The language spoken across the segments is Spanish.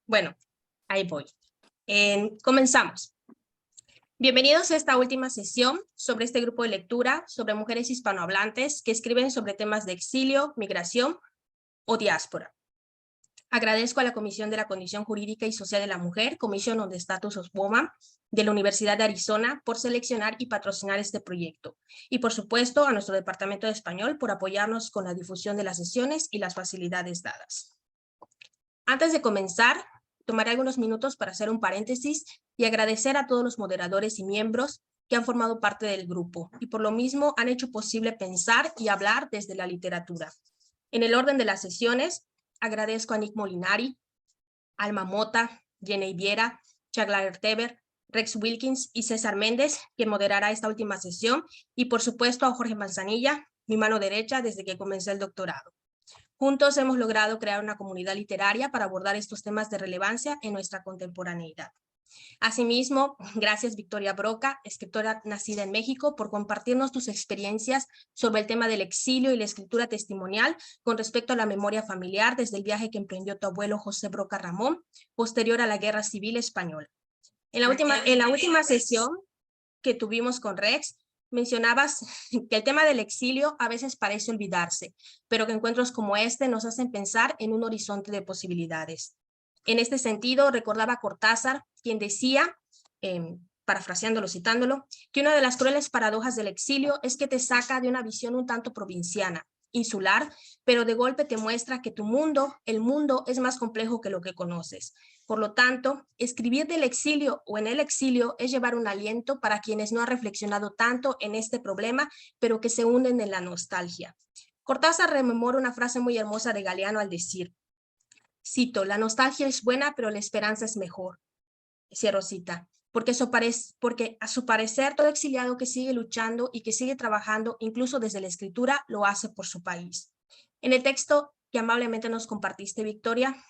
Bueno, ahí voy. Comenzamos. Bienvenidos a esta última sesión sobre este grupo de lectura sobre mujeres hispanohablantes que escriben sobre temas de exilio, migración o diáspora. Agradezco a la Comisión de la Condición Jurídica y Social de la Mujer, Commission on the Status of Woman, de la Universidad de Arizona, por seleccionar y patrocinar este proyecto. Y por supuesto a nuestro Departamento de Español por apoyarnos con la difusión de las sesiones y las facilidades dadas. Antes de comenzar, tomaré algunos minutos para hacer un paréntesis y agradecer a todos los moderadores y miembros que han formado parte del grupo y por lo mismo han hecho posible pensar y hablar desde la literatura. En el orden de las sesiones, agradezco a Nick Molinari, Alma Mota, Jenny Viera, Chaglar Teber, Rex Wilkins y César Méndez, quien moderará esta última sesión, y por supuesto a Jorge Manzanilla, mi mano derecha desde que comencé el doctorado. Juntos hemos logrado crear una comunidad literaria para abordar estos temas de relevancia en nuestra contemporaneidad. Asimismo, gracias Victoria Broca, escritora nacida en México, por compartirnos tus experiencias sobre el tema del exilio y la escritura testimonial con respecto a la memoria familiar desde el viaje que emprendió tu abuelo José Broca Ramón, posterior a la Guerra Civil Española. En la última sesión que tuvimos con Rex, mencionabas que el tema del exilio a veces parece olvidarse, pero que encuentros como este nos hacen pensar en un horizonte de posibilidades. En este sentido, recordaba a Cortázar, quien decía, parafraseándolo, citándolo, que una de las crueles paradojas del exilio es que te saca de una visión un tanto provinciana, insular, pero de golpe te muestra que tu mundo, el mundo, es más complejo que lo que conoces. Por lo tanto, escribir del exilio o en el exilio es llevar un aliento para quienes no han reflexionado tanto en este problema, pero que se hunden en la nostalgia. Cortázar rememora una frase muy hermosa de Galeano al decir, cito, la nostalgia es buena, pero la esperanza es mejor. Cierro cita. Porque a su parecer todo exiliado que sigue luchando y que sigue trabajando, incluso desde la escritura, lo hace por su país. En el texto que amablemente nos compartiste, Victoria,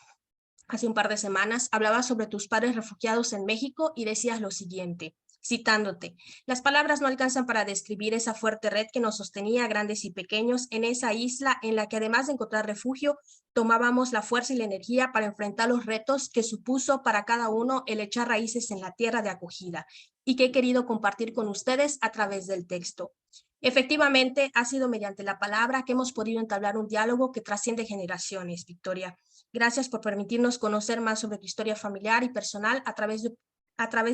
hace un par de semanas, hablabas sobre tus padres refugiados en México y decías lo siguiente, citándote, las palabras no alcanzan para describir esa fuerte red que nos sostenía, grandes y pequeños, en esa isla en la que además de encontrar refugio, tomábamos la fuerza y la energía para enfrentar los retos que supuso para cada uno el echar raíces en la tierra de acogida y que he querido compartir con ustedes a través del texto. Efectivamente, ha sido mediante la palabra que hemos podido entablar un diálogo que trasciende generaciones, Victoria. Gracias por permitirnos conocer más sobre tu historia familiar y personal a través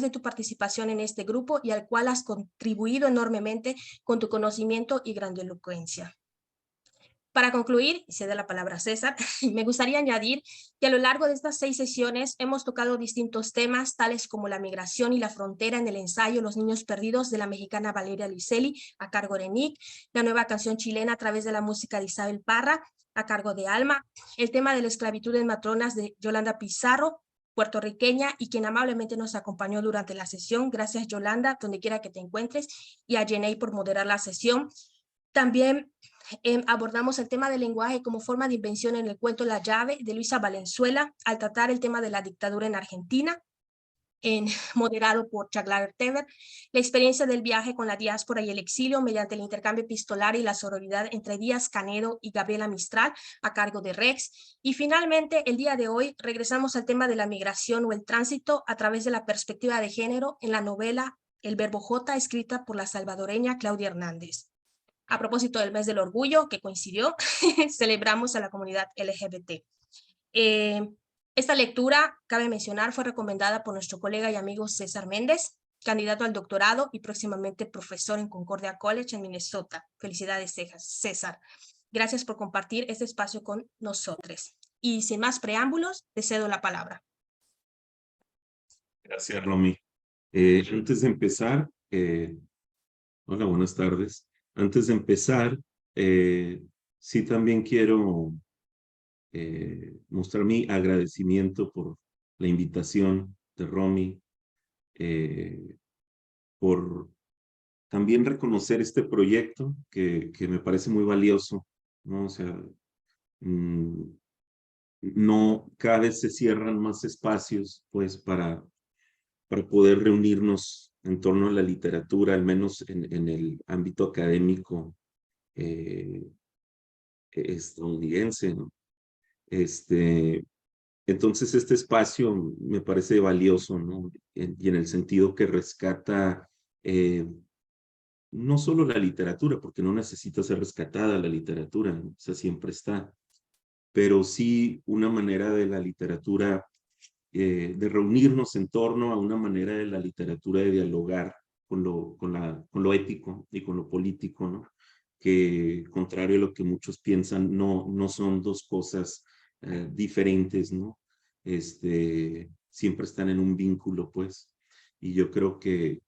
de tu participación en este grupo y al cual has contribuido enormemente con tu conocimiento y grandilocuencia. Para concluir, y cede la palabra a César, me gustaría añadir que a lo largo de estas 6 sesiones hemos tocado distintos temas, tales como la migración y la frontera en el ensayo Los niños perdidos de la mexicana Valeria Luiselli, a cargo de Nick, la nueva canción chilena a través de la música de Isabel Parra, a cargo de Alma, el tema de la esclavitud en matronas de Yolanda Pizarro, puertorriqueña, y quien amablemente nos acompañó durante la sesión. Gracias, Yolanda, donde quiera que te encuentres, y a Jenny por moderar la sesión. También abordamos el tema del lenguaje como forma de invención en el cuento La llave de Luisa Valenzuela, al tratar el tema de la dictadura en Argentina, moderado por Chaglar Teber, la experiencia del viaje con la diáspora y el exilio mediante el intercambio epistolar y la sororidad entre Díaz Canedo y Gabriela Mistral, a cargo de Rex. Y finalmente, el día de hoy, regresamos al tema de la migración o el tránsito a través de la perspectiva de género en la novela El Verbo J, escrita por la salvadoreña Claudia Hernández. A propósito del mes del orgullo, que coincidió, celebramos a la comunidad LGBT. Esta lectura, cabe mencionar, fue recomendada por nuestro colega y amigo César Méndez, candidato al doctorado y próximamente profesor en Concordia College en Minnesota. Felicidades, César. Gracias por compartir este espacio con nosotros. Y sin más preámbulos, te cedo la palabra. Gracias, Romy. Antes de empezar, hola, buenas tardes. Antes de empezar, sí también quiero mostrar mi agradecimiento por la invitación de Romy, por también reconocer este proyecto que me parece muy valioso, ¿no? O sea, no, cada vez se cierran más espacios, pues, para poder reunirnos en torno a la literatura, al menos en el ámbito académico estadounidense, ¿no? Entonces este espacio me parece valioso, ¿no? Y en el sentido que rescata no solo la literatura, porque no necesita ser rescatada la literatura, ¿no? O sea, siempre está, pero sí una manera de la literatura, de reunirnos en torno a una manera de la literatura de dialogar con lo ético y con lo político, ¿no? Que contrario a lo que muchos piensan, no son dos cosas diferentes, ¿no? Siempre están en un vínculo, pues. Y yo creo que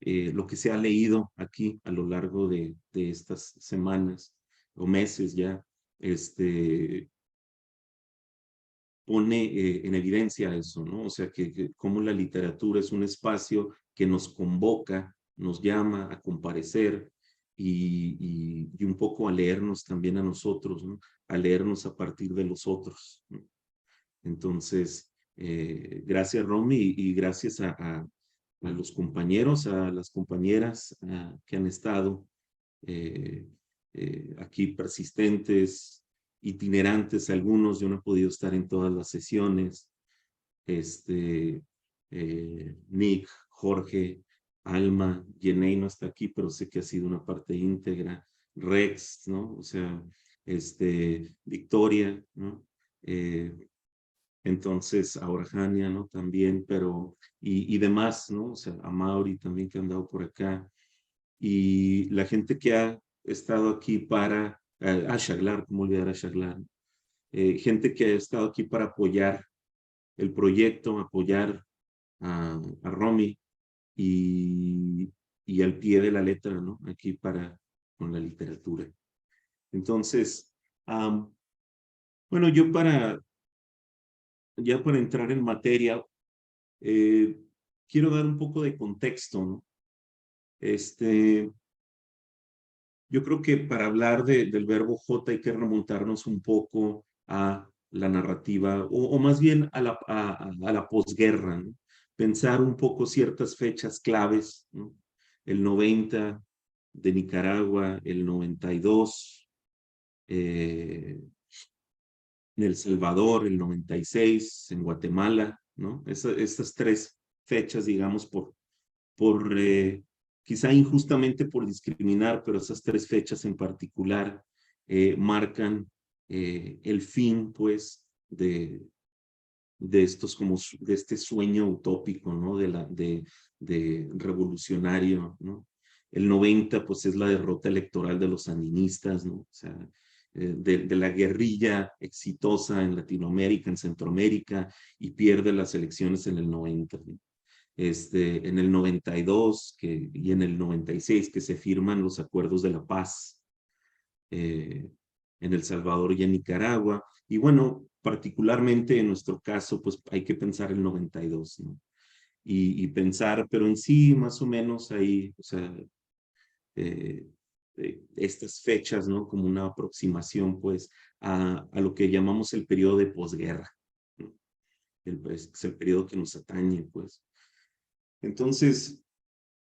lo que se ha leído aquí a lo largo de estas semanas o meses ya, pone en evidencia eso, ¿no? O sea, que cómo la literatura es un espacio que nos convoca, nos llama a comparecer y un poco a leernos también a nosotros, ¿no? A leernos a partir de los otros, ¿no? Entonces, gracias Romy y gracias a los compañeros, a las compañeras que han estado eh, aquí persistentes, itinerantes algunos. Yo no he podido estar en todas las sesiones. Nick, Jorge, Alma, Jenny no está aquí, pero sé que ha sido una parte íntegra. Rex, ¿no? O sea, Victoria, ¿no? Entonces, ahora Jania, ¿no? También, pero, y demás, ¿no? O sea, a Mauri también que han andado por acá. Y la gente que ha estado aquí para, a Shaglar, ¿cómo olvidar a Shaglar? Gente que ha estado aquí para apoyar el proyecto, apoyar a Romy y al pie de la letra, ¿no? Aquí para, con la literatura. Entonces, bueno, yo ya para entrar en materia, quiero dar un poco de contexto, ¿no? Yo creo que para hablar del verbo J hay que remontarnos un poco a la narrativa, o más bien a la posguerra, ¿no? Pensar un poco ciertas fechas claves, ¿no? El 90 de Nicaragua, el 92 en El Salvador, el 96 en Guatemala, ¿no? Esas tres fechas, digamos, quizá injustamente por discriminar, pero esas tres fechas en particular marcan el fin, pues, de estos como de este sueño utópico, ¿no? De revolucionario, ¿no? El 90, pues, es la derrota electoral de los sandinistas, ¿no? O sea, de la guerrilla exitosa en Latinoamérica, en Centroamérica, y pierde las elecciones en el 90, ¿no? En el 92 y en el 96 que se firman los acuerdos de la paz en El Salvador y en Nicaragua. Y bueno, particularmente en nuestro caso, pues hay que pensar el 92, ¿no? Y pensar, pero en sí, más o menos ahí, o sea, estas fechas, ¿no? Como una aproximación, pues, a lo que llamamos el periodo de posguerra, ¿no? Es el periodo que nos atañe, pues. Entonces,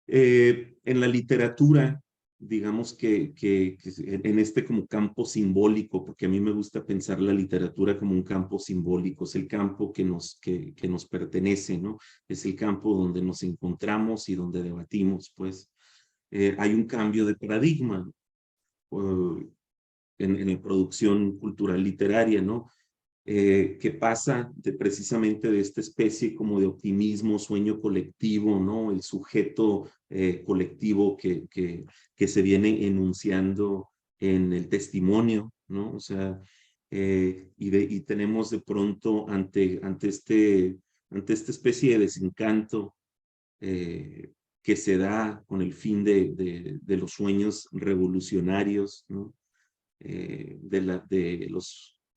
en la literatura, digamos que en este como campo simbólico, porque a mí me gusta pensar la literatura como un campo simbólico, es el campo que nos pertenece, ¿no? Es el campo donde nos encontramos y donde debatimos, pues. Hay un cambio de paradigma en la producción cultural literaria, ¿no? Que pasa precisamente de esta especie como de optimismo, sueño colectivo, ¿no? El sujeto colectivo que se viene enunciando en el testimonio, ¿no? O sea, y tenemos de pronto ante esta especie de desencanto que se da con el fin de los sueños revolucionarios, ¿no?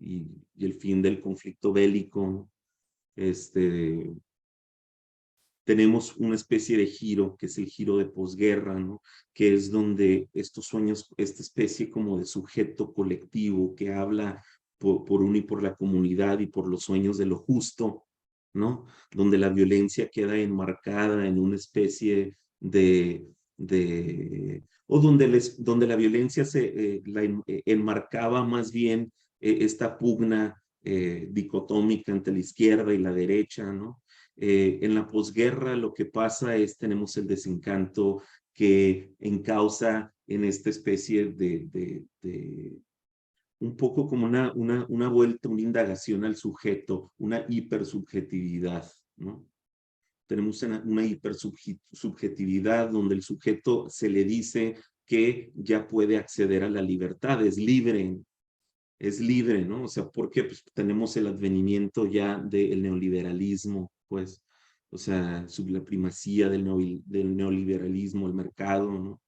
Y el fin del conflicto bélico, tenemos una especie de giro, que es el giro de posguerra, ¿no? Que es donde estos sueños, esta especie como de sujeto colectivo que habla por uno y por la comunidad y por los sueños de lo justo, ¿no? Donde la violencia queda enmarcada en una especie o donde la violencia se enmarcaba más bien esta pugna dicotómica entre la izquierda y la derecha, ¿no? En la posguerra lo que pasa es, tenemos el desencanto que encausa en esta especie de un poco como una vuelta, una indagación al sujeto, una hipersubjetividad, ¿no? Tenemos una hipersubjetividad donde el sujeto se le dice que ya puede acceder a la libertad, es libre, ¿no? O sea, ¿por qué? Pues tenemos el advenimiento ya del neoliberalismo, pues, o sea, la primacía del neoliberalismo, el mercado, ¿no?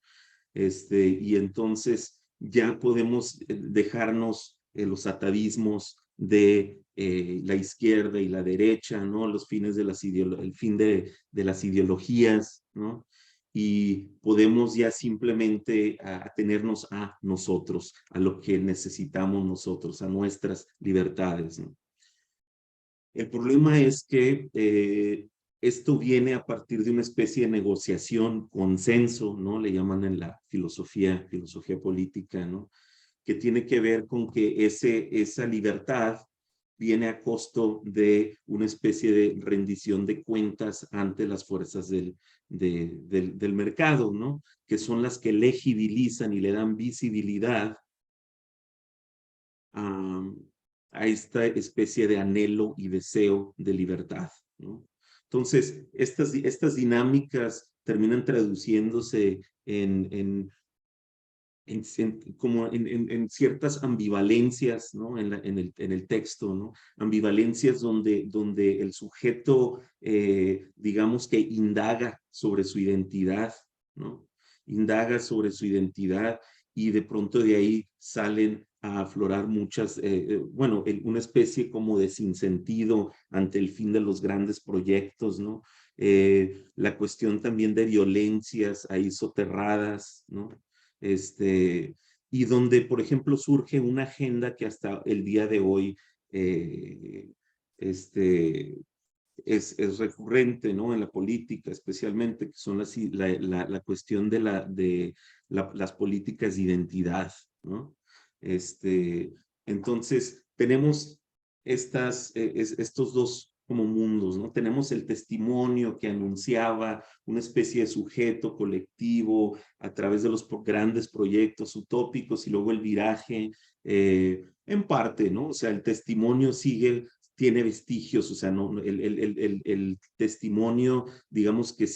Y entonces ya podemos dejarnos los atavismos de la izquierda y la derecha, ¿no? Los fines de el fin de las ideologías, ¿no? Y podemos ya simplemente atenernos a nosotros, a lo que necesitamos nosotros, a nuestras libertades, ¿no? El problema es que esto viene a partir de una especie de negociación, consenso, ¿no? Le llaman en la filosofía política, ¿no? Que tiene que ver con que esa libertad viene a costo de una especie de rendición de cuentas ante las fuerzas del mercado, ¿no? Que son las que legibilizan y le dan visibilidad a esta especie de anhelo y deseo de libertad, ¿no? Entonces, estas dinámicas terminan traduciéndose como en ciertas ambivalencias, ¿no? En el texto, ¿no? Ambivalencias donde el sujeto, digamos que indaga sobre su identidad, ¿no? Indaga sobre su identidad y de pronto de ahí salen a aflorar muchas, bueno, una especie como de sinsentido ante el fin de los grandes proyectos, ¿no? La cuestión también de violencias ahí soterradas, ¿no? Y donde, por ejemplo, surge una agenda que hasta el día de hoy eh, este, es recurrente, ¿no? En la política, especialmente, que son la cuestión de las políticas de identidad, ¿no? Entonces, tenemos estos dos como mundos, ¿no? Tenemos el testimonio que anunciaba una especie de sujeto colectivo a través de los grandes proyectos utópicos y luego el viraje, en parte, ¿no? O sea, el testimonio tiene vestigios, o sea, no, el testimonio, digamos que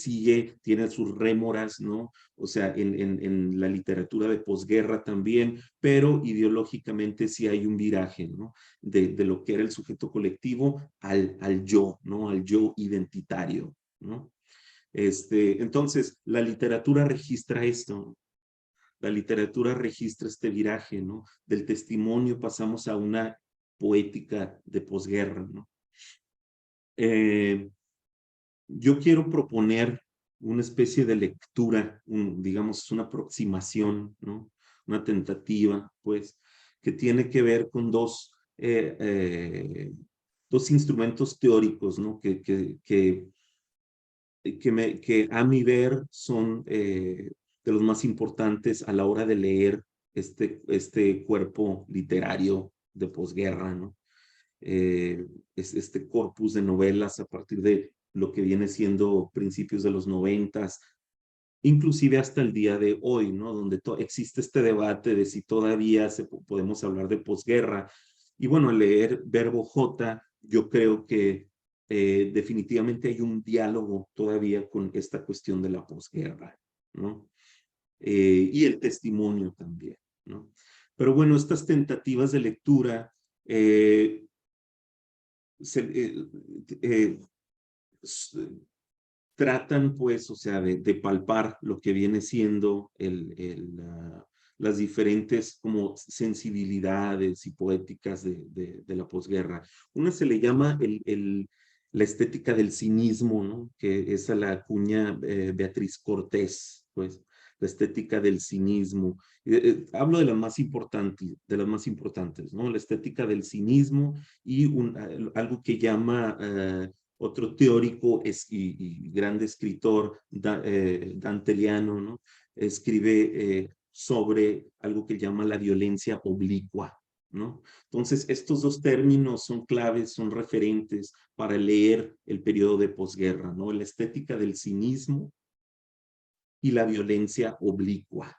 tiene sus rémoras, ¿no? O sea, en la literatura de posguerra también, pero ideológicamente sí hay un viraje, ¿no? De lo que era el sujeto colectivo al yo, ¿no? Al yo identitario, ¿no? Entonces, la literatura registra esto. La literatura registra este viraje, ¿no? Del testimonio pasamos a una poética de posguerra, ¿no? Yo quiero proponer una especie de lectura, digamos, una aproximación, ¿no? Una tentativa, pues, que tiene que ver con dos instrumentos teóricos, ¿no? Que a mi ver son de los más importantes a la hora de leer este cuerpo literario de posguerra, ¿no? Es este corpus de novelas a partir de lo que viene siendo principios de los 90s, inclusive hasta el día de hoy, ¿no? Donde existe este debate de si todavía podemos hablar de posguerra. Y bueno, al leer Verbo J, yo creo que definitivamente hay un diálogo todavía con esta cuestión de la posguerra, ¿no? Y el testimonio también, ¿no? Pero bueno, estas tentativas de lectura eh, tratan, pues, o sea, de palpar lo que viene siendo las diferentes como sensibilidades y poéticas de la posguerra. Una se le llama la estética del cinismo, ¿no? Que esa la acuña Beatriz Cortés, pues, la estética del cinismo. Hablo de las más importantes, ¿no? La estética del cinismo y algo que llama otro teórico y grande escritor, danteliano, ¿no? Escribe sobre algo que llama la violencia oblicua, ¿no? Entonces, estos dos términos son claves, son referentes para leer el periodo de posguerra, ¿no? La estética del cinismo y la violencia oblicua,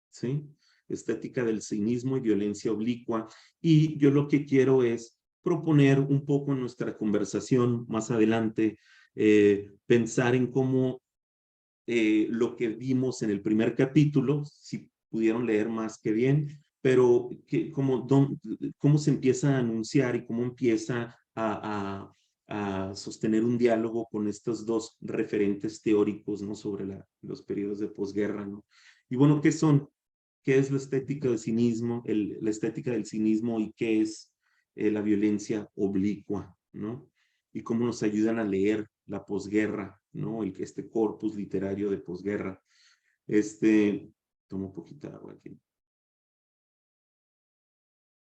¿sí? Estética del cinismo y violencia oblicua. Y yo lo que quiero es proponer un poco en nuestra conversación más adelante, pensar en cómo lo que vimos en el primer capítulo, si pudieron leer más que bien, pero cómo se empieza a anunciar y cómo empieza a sostener un diálogo con estos dos referentes teóricos, ¿no? Sobre los periodos de posguerra, ¿no? Y bueno, ¿qué son? ¿Qué es la estética del cinismo? La estética del cinismo y qué es la violencia oblicua, ¿no? Y cómo nos ayudan a leer la posguerra, ¿no? Este corpus literario de posguerra. Tomo un poquito de agua aquí.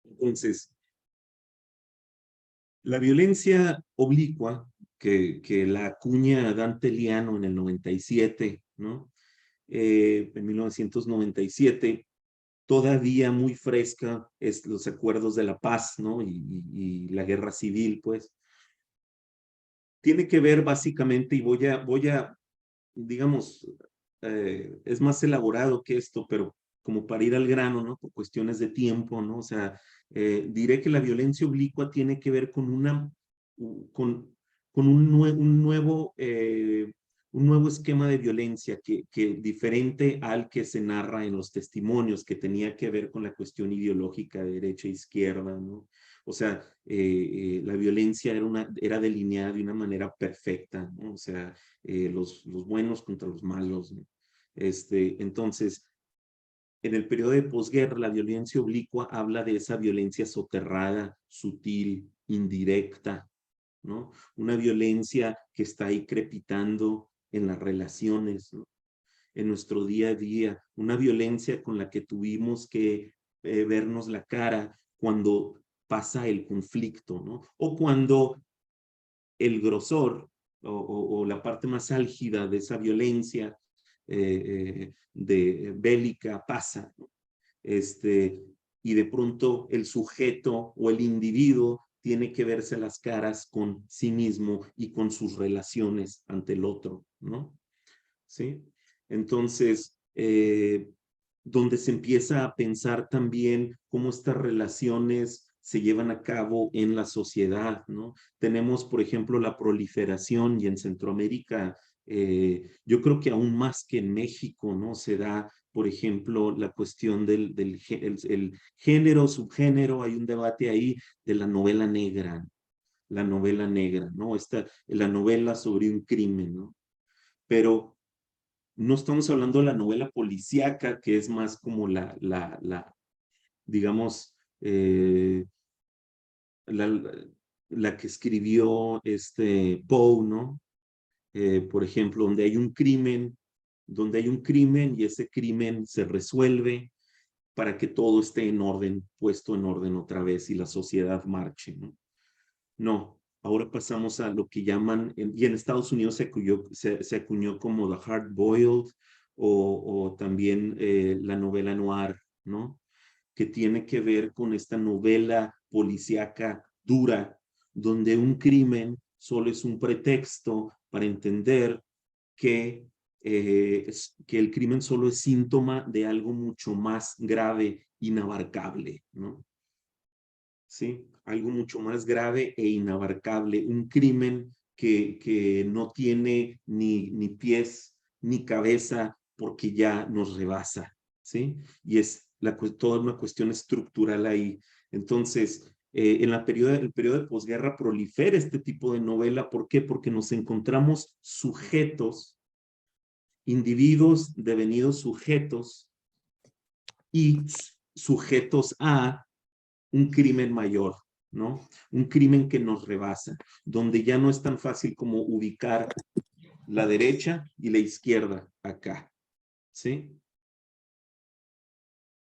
Entonces, la violencia oblicua, que la acuña Dante Liano en el 97, ¿no? En 1997, todavía muy fresca es los acuerdos de la paz, ¿no? Y la guerra civil, pues. Tiene que ver básicamente, y voy a digamos, es más elaborado que esto, pero como para ir al grano, ¿no? Por cuestiones de tiempo, ¿no? O sea, diré que la violencia oblicua tiene que ver con con un nuevo esquema de violencia que diferente al que se narra en los testimonios, que tenía que ver con la cuestión ideológica de derecha e izquierda, ¿no? O sea, la violencia era delineada de una manera perfecta, ¿no? O sea, los buenos contra los malos, ¿no? Entonces, en el periodo de posguerra, la violencia oblicua habla de esa violencia soterrada, sutil, indirecta, ¿no? Una violencia que está ahí crepitando en las relaciones, ¿no? En nuestro día a día, una violencia con la que tuvimos que vernos la cara cuando pasa el conflicto, ¿no? O cuando el grosor o la parte más álgida de esa violencia bélica pasa, ¿no? Y de pronto el sujeto o el individuo tiene que verse las caras con sí mismo y con sus relaciones ante el otro, ¿no? ¿Sí? Entonces, donde se empieza a pensar también cómo estas relaciones se llevan a cabo en la sociedad, ¿no? Tenemos, por ejemplo, la proliferación y en Centroamérica, yo creo que aún más que en México, ¿no? Se da, por ejemplo, la cuestión el género, subgénero, hay un debate ahí de la novela negra, ¿no? La novela sobre un crimen, ¿no? Pero no estamos hablando de la novela policíaca, que es más como digamos, la, la que escribió Poe, ¿no? Por ejemplo, donde hay un crimen y ese crimen se resuelve para que todo esté en orden, puesto en orden otra vez y la sociedad marche, ¿no? No, ahora pasamos a lo que llaman, y en Estados Unidos se acuñó como the hard boiled o también la novela noir, ¿no? Que tiene que ver con esta novela policíaca dura, donde un crimen solo es un pretexto para entender que, que el crimen solo es síntoma de algo mucho más grave, inabarcable, ¿no? ¿Sí? Algo mucho más grave e inabarcable, un crimen que no tiene ni pies ni cabeza porque ya nos rebasa, ¿sí? Y es toda una cuestión estructural ahí. Entonces, en el periodo de posguerra prolifera este tipo de novela. ¿Por qué? Porque nos encontramos sujetos, individuos devenidos sujetos y sujetos a un crimen mayor, ¿no? Un crimen que nos rebasa, donde ya no es tan fácil como ubicar la derecha y la izquierda acá, ¿sí?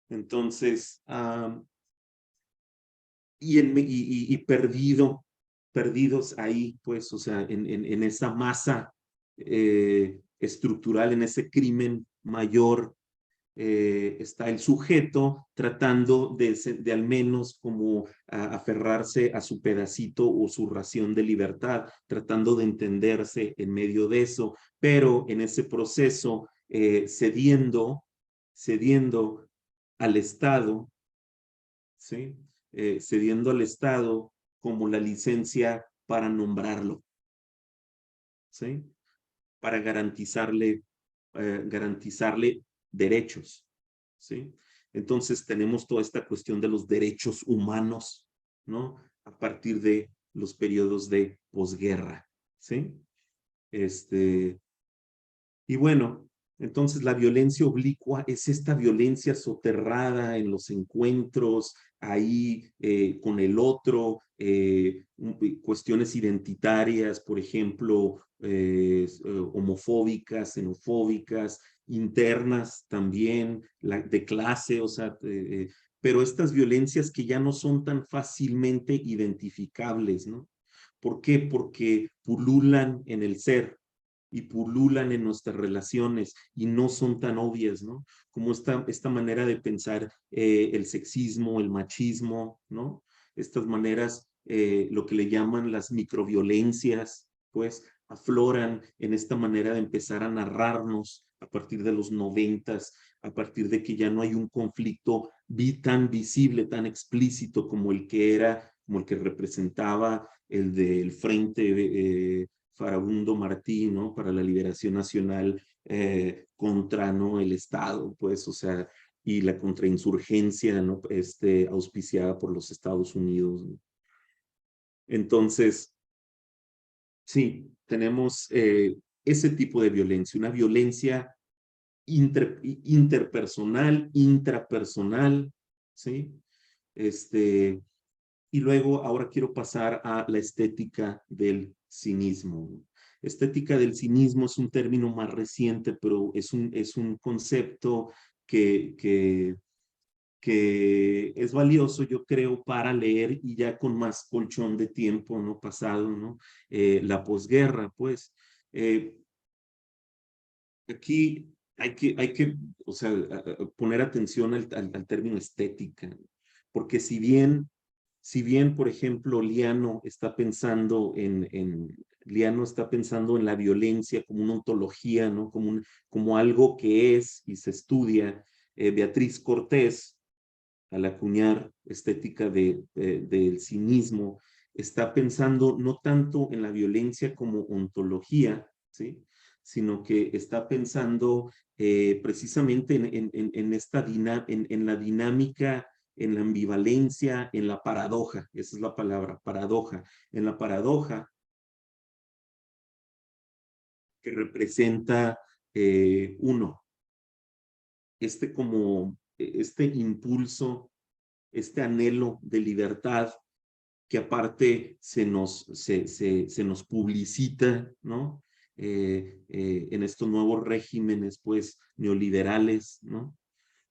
Entonces, perdidos ahí, pues, o sea, en esa masa estructural, en ese crimen mayor está el sujeto tratando de al menos como aferrarse a su pedacito o su ración de libertad, tratando de entenderse en medio de eso, pero en ese proceso cediendo al Estado, ¿sí? Cediendo al Estado como la licencia para nombrarlo, ¿sí? Para garantizarle derechos, ¿sí? Entonces tenemos toda esta cuestión de los derechos humanos, ¿no? A partir de los periodos de posguerra, ¿sí? Y bueno, entonces la violencia oblicua es esta violencia soterrada en los encuentros, ahí con el otro, cuestiones identitarias, por ejemplo, homofóbicas, xenofóbicas, internas también, de clase, o sea, pero estas violencias que ya no son tan fácilmente identificables, ¿no? ¿Por qué? Porque pululan en el ser y pululan en nuestras relaciones y no son tan obvias, ¿no? Como esta manera de pensar el sexismo, el machismo, ¿no? Estas maneras, lo que le llaman las microviolencias, pues afloran en esta manera de empezar a narrarnos a partir de los 90s, a partir de que ya no hay un conflicto tan visible, tan explícito como el que era, como el que representaba el del Frente Farabundo Martí, ¿no? Para la Liberación Nacional contra, ¿no? El Estado, pues, o sea, y la contrainsurgencia, ¿no? Auspiciada por los Estados Unidos, ¿no? Entonces, sí, tenemos ese tipo de violencia, una violencia interpersonal, intrapersonal, ¿sí? Y luego ahora quiero pasar a la estética del cinismo. Estética del cinismo es un término más reciente, pero es un concepto que, que, que es valioso, yo creo, para leer y ya con más colchón de tiempo, ¿no? Pasado, ¿no? La posguerra, pues. Aquí hay que, o sea, poner atención al término estética, porque si bien, por ejemplo, Liano está pensando en la violencia como una ontología, ¿no? Como algo que es y se estudia. Beatriz Cortés, al acuñar estética del cinismo, está pensando no tanto en la violencia como ontología, ¿sí? Sino que está pensando precisamente en la dinámica, en la ambivalencia, en la paradoja, esa es la palabra, paradoja, en la paradoja que representa uno, este impulso, este anhelo de libertad que aparte se nos publicita, ¿no? En estos nuevos regímenes, pues, neoliberales, ¿no?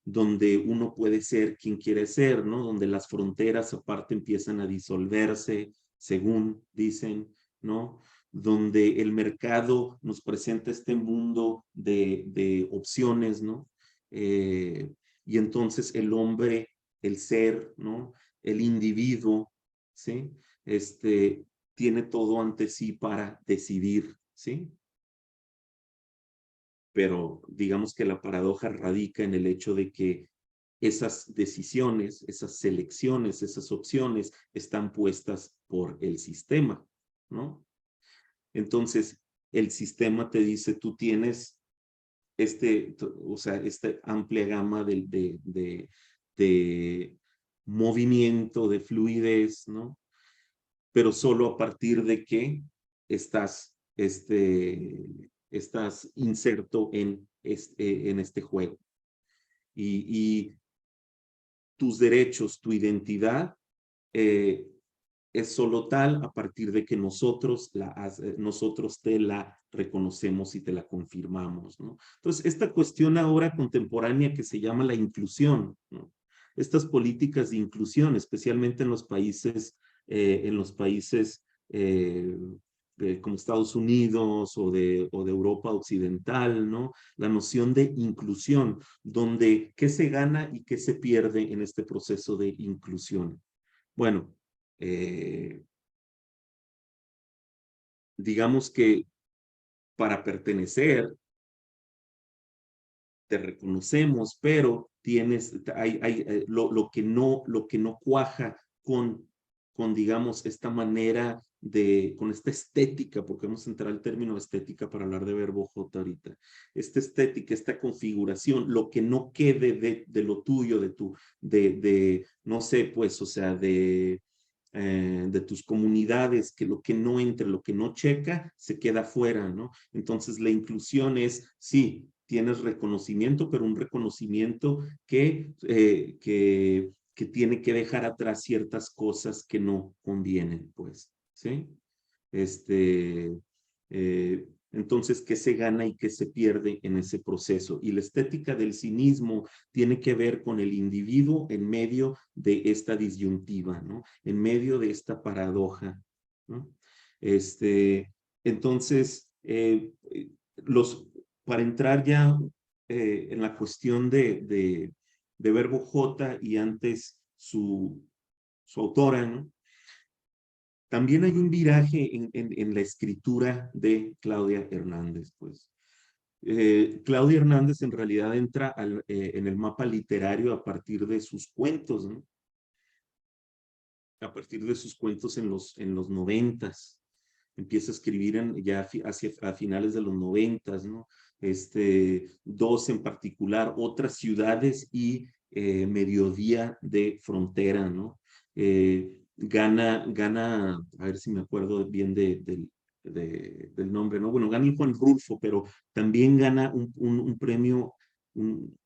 Donde uno puede ser quien quiere ser, ¿no? Donde las fronteras aparte empiezan a disolverse, según dicen, ¿no? Donde el mercado nos presenta este mundo de opciones, ¿no? Y entonces el hombre, el ser, ¿no? El individuo, ¿sí? Tiene todo ante sí para decidir, ¿sí? Pero digamos que la paradoja radica en el hecho de que esas decisiones, esas selecciones, esas opciones están puestas por el sistema, ¿no? Entonces, el sistema te dice, tú tienes o sea, esta amplia gama de movimiento, de fluidez, ¿no? Pero solo a partir de que estás, estás inserto en este juego. Y tus derechos, tu identidad, es solo tal a partir de que nosotros te la reconocemos y te la confirmamos, ¿no? Entonces, esta cuestión ahora contemporánea que se llama la inclusión, ¿no? Estas políticas de inclusión, especialmente en los países como Estados Unidos o de Europa Occidental, ¿no? La noción de inclusión, donde qué se gana y qué se pierde en este proceso de inclusión. Bueno, digamos que para pertenecer, te reconocemos, pero lo que no cuaja con, digamos, esta manera con esta estética, porque vamos a entrar al término estética para hablar de verbo J ahorita, esta estética, esta configuración, lo que no quede de lo tuyo, no sé, pues, o sea, de tus comunidades, que lo que no entre, lo que no checa, se queda fuera, ¿no? Entonces la inclusión es, sí, tienes reconocimiento, pero un reconocimiento que tiene que dejar atrás ciertas cosas que no convienen, pues, ¿sí? Entonces, ¿qué se gana y qué se pierde en ese proceso? Y la estética del cinismo tiene que ver con el individuo en medio de esta disyuntiva, ¿no? En medio de esta paradoja, ¿no? Entonces, para entrar ya en la cuestión de verbo J y antes su autora, ¿no? También hay un viraje en la escritura de Claudia Hernández, pues. Claudia Hernández en realidad entra en el mapa literario a partir de sus cuentos, ¿no? A partir de sus cuentos en los 90s. Empieza a escribir ya a finales de los 90s, ¿no? Dos en particular, otras ciudades y mediodía de frontera, ¿no? Gana, a ver si me acuerdo bien del nombre, ¿no? Bueno, gana el Juan Rulfo, pero también gana un premio en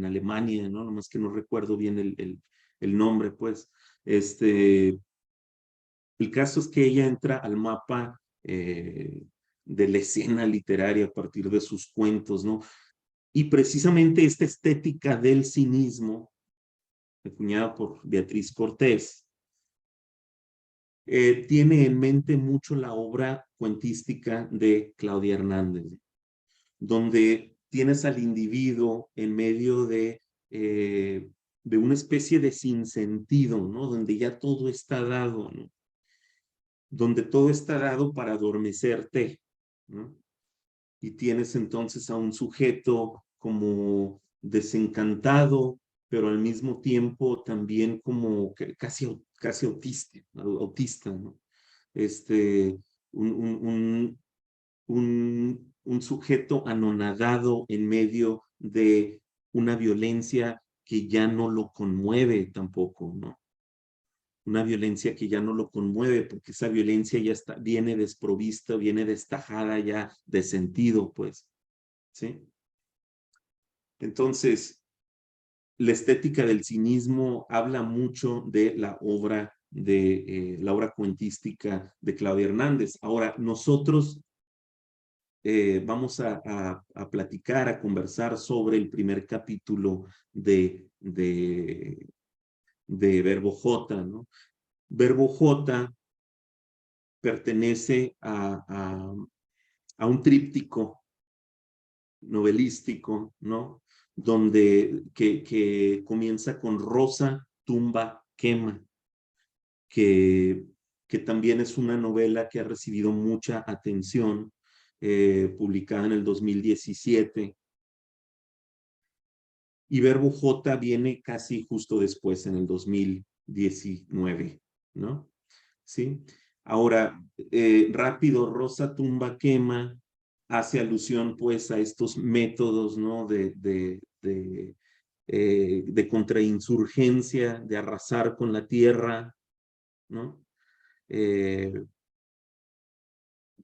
Alemania, ¿no? Nomás que no recuerdo bien el nombre, pues. El caso es que ella entra al mapa de la escena literaria a partir de sus cuentos, ¿no? Y precisamente esta estética del cinismo, acuñada por Beatriz Cortés, tiene en mente mucho la obra cuentística de Claudia Hernández, donde tienes al individuo en medio de una especie de sinsentido, ¿no? Donde ya todo está dado, ¿no? Donde todo está dado para adormecerte, ¿no? Y tienes entonces a un sujeto como desencantado, pero al mismo tiempo también como casi autista, ¿no? Un, un, un, un sujeto anonadado en medio de una violencia que ya no lo conmueve tampoco, ¿no? Una violencia que ya no lo conmueve, porque esa violencia ya viene desprovista, viene destajada ya de sentido, pues, ¿sí? Entonces, la estética del cinismo habla mucho de la obra cuentística de Claudia Hernández. Ahora, nosotros vamos a platicar, a conversar sobre el primer capítulo de Verbo J, ¿no? Verbo J pertenece a un tríptico novelístico, ¿no? Que comienza con Rosa, tumba, quema, que también es una novela que ha recibido mucha atención, publicada en el 2017. Y Verbo J viene casi justo después, en el 2019, ¿no? ¿Sí? Ahora, rápido, Rosa, tumba, quema, hace alusión pues a estos métodos, ¿no? De contrainsurgencia, de arrasar con la tierra, ¿no?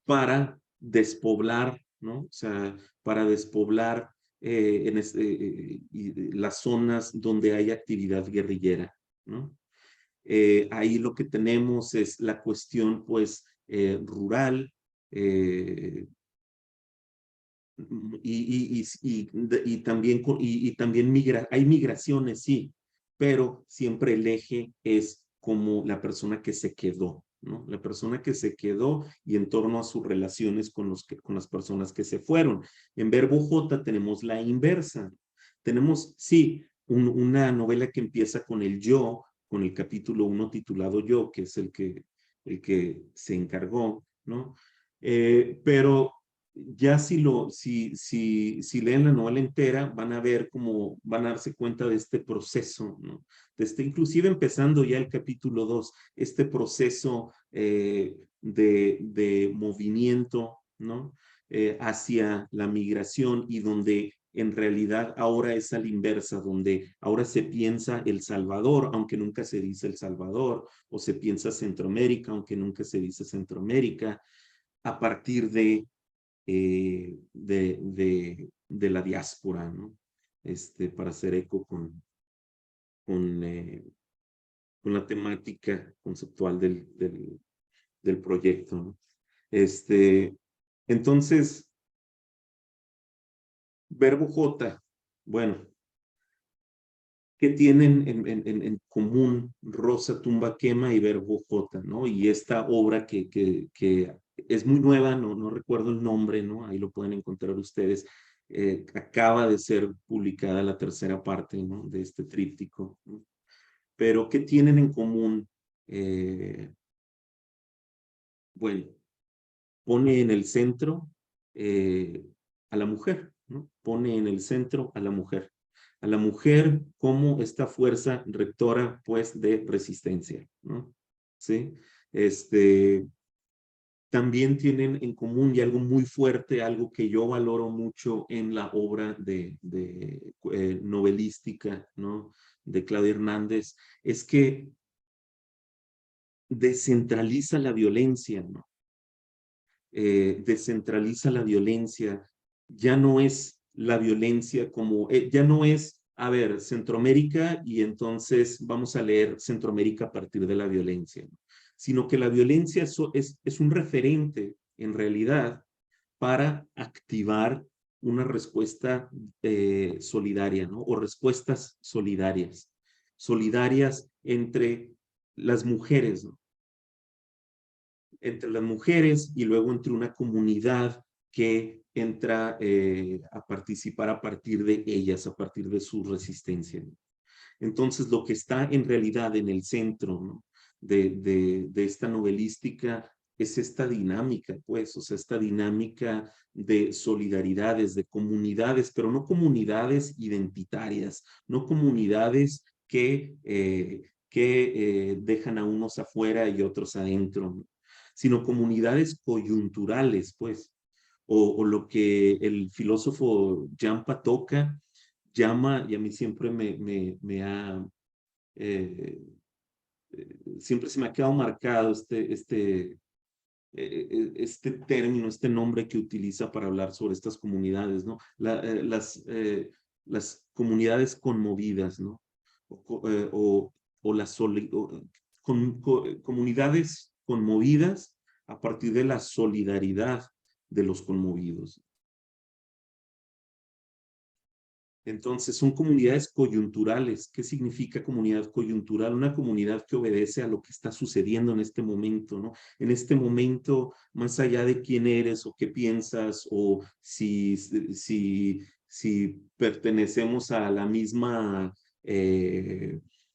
Para despoblar, ¿no? O sea, para despoblar las zonas donde hay actividad guerrillera, ¿no? Ahí lo que tenemos es la cuestión, pues, rural, también hay migraciones, sí, pero siempre el eje es como la persona que se quedó, ¿no? La persona que se quedó y en torno a sus relaciones con las personas que se fueron. En verbo J tenemos la inversa. Tenemos, sí, una novela que empieza con el yo, con el capítulo 1 titulado Yo, que es el que se encargó, ¿no? Pero ya si leen la novela entera, van a ver cómo, van a darse cuenta de este proceso, ¿no? Inclusive empezando ya el capítulo 2, este proceso de movimiento, ¿no? Hacia la migración y donde en realidad ahora es a la inversa, donde ahora se piensa El Salvador, aunque nunca se dice El Salvador, o se piensa Centroamérica, aunque nunca se dice Centroamérica, a partir de la diáspora, ¿no? Para hacer eco con, con la temática conceptual del proyecto, ¿no? Entonces, verbo J, bueno, ¿qué tienen en común Rosa Tumba Quema y verbo J, ¿no? Y esta obra que es muy nueva, no recuerdo el nombre, ¿no? Ahí lo pueden encontrar ustedes. Acaba de ser publicada la tercera parte, ¿no? De este tríptico, ¿no? Pero, ¿qué tienen en común? Bueno, pone en el centro a la mujer, ¿no? Pone en el centro a la mujer como esta fuerza rectora, pues, de resistencia, ¿no? ¿Sí? También tienen en común y algo muy fuerte, algo que yo valoro mucho en la obra de novelística, ¿no? De Claudia Hernández, es que descentraliza la violencia, ¿no? Descentraliza la violencia, ya no es la violencia como, ya no es, a ver, Centroamérica y entonces vamos a leer Centroamérica a partir de la violencia, ¿no? Sino que la violencia es un referente en realidad para activar una respuesta solidaria, ¿no? O respuestas solidarias, solidarias entre las mujeres, ¿no? Entre las mujeres y luego entre una comunidad que entra a participar a partir de ellas, a partir de su resistencia. Entonces, lo que está en realidad en el centro, ¿no? de esta novelística es esta dinámica, pues, o sea, esta dinámica de solidaridades, de comunidades, pero no comunidades identitarias, no comunidades que dejan a unos afuera y otros adentro, ¿no? Sino comunidades coyunturales, pues, o lo que el filósofo Jan Patočka llama, y a mí siempre siempre se me ha quedado marcado este término, este nombre que utiliza para hablar sobre estas comunidades, ¿no? Las comunidades conmovidas, ¿no? O las comunidades conmovidas a partir de la solidaridad de los conmovidos. Entonces, son comunidades coyunturales. ¿Qué significa comunidad coyuntural? Una comunidad que obedece a lo que está sucediendo en este momento, ¿no? En este momento, más allá de quién eres o qué piensas o si pertenecemos a la misma,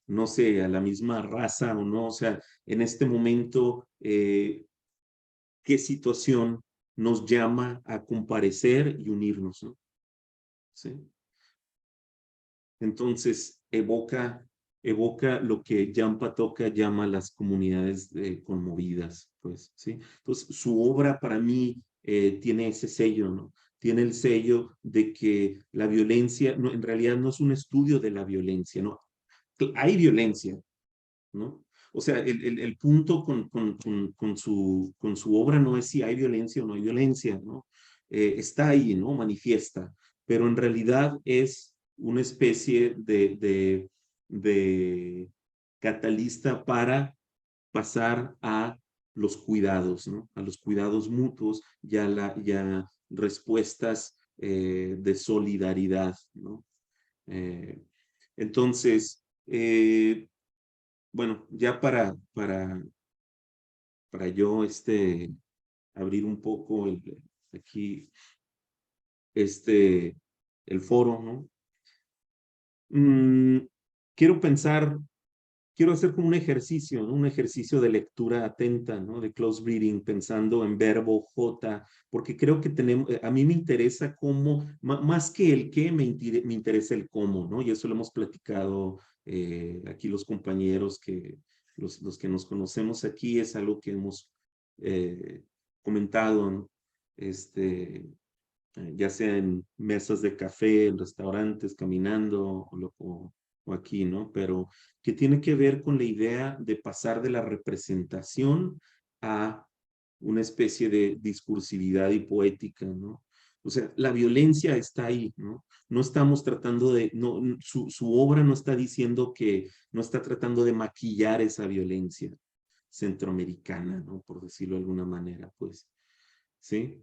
no sé, a la misma raza o no, o sea, en este momento, ¿qué situación nos llama a comparecer y unirnos, ¿no? ¿Sí? Entonces, evoca lo que Jan Patočka llama las comunidades conmovidas, pues, ¿sí? Entonces, su obra para mí tiene ese sello, ¿no? Tiene el sello de que la violencia, no, en realidad no es un estudio de la violencia, ¿no? Hay violencia, ¿no? O sea, el punto con su obra no es si hay violencia o no hay violencia, ¿no? Está ahí, ¿no? Manifiesta, pero en realidad es una especie de catalista para pasar a los cuidados, ¿no? A los cuidados mutuos y a respuestas de solidaridad, ¿no? Eh, entonces, bueno, ya para para yo abrir un poco aquí el foro, ¿no? Quiero hacer como un ejercicio, ¿no? Un ejercicio de lectura atenta, ¿no? De close reading, pensando en verbo J, porque creo que a mí me interesa cómo, más que el qué, me interesa el cómo, ¿no? Y eso lo hemos platicado aquí los compañeros, los que nos conocemos aquí, es algo que hemos comentado, ¿no? Ya sea en mesas de café, en restaurantes, caminando o aquí, ¿no? Pero que tiene que ver con la idea de pasar de la representación a una especie de discursividad y poética, ¿no? O sea, la violencia está ahí, ¿no? No estamos tratando de, no, su obra no está diciendo que, no está tratando de maquillar esa violencia centroamericana, ¿no? Por decirlo de alguna manera, pues, ¿sí?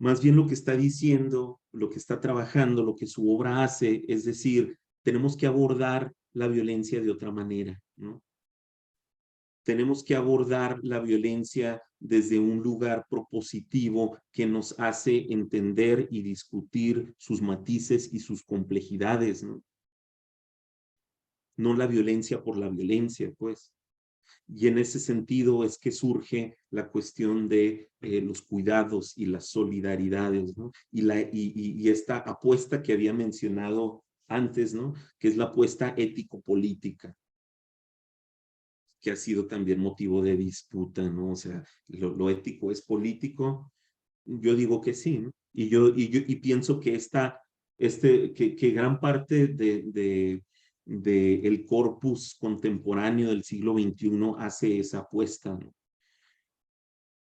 Más bien lo que está diciendo, lo que está trabajando, lo que su obra hace, es decir, tenemos que abordar la violencia de otra manera, ¿no? Tenemos que abordar la violencia desde un lugar propositivo que nos hace entender y discutir sus matices y sus complejidades, ¿no? No la violencia por la violencia, pues. Y en ese sentido es que surge la cuestión de los cuidados y las solidaridades, ¿no? Y esta apuesta que había mencionado antes, ¿no? Que es la apuesta ético-política, que ha sido también motivo de disputa, ¿no? O sea, lo ético es político. Yo digo que sí, ¿no? Y pienso que que gran parte de el corpus contemporáneo del siglo XXI hace esa apuesta, ¿no?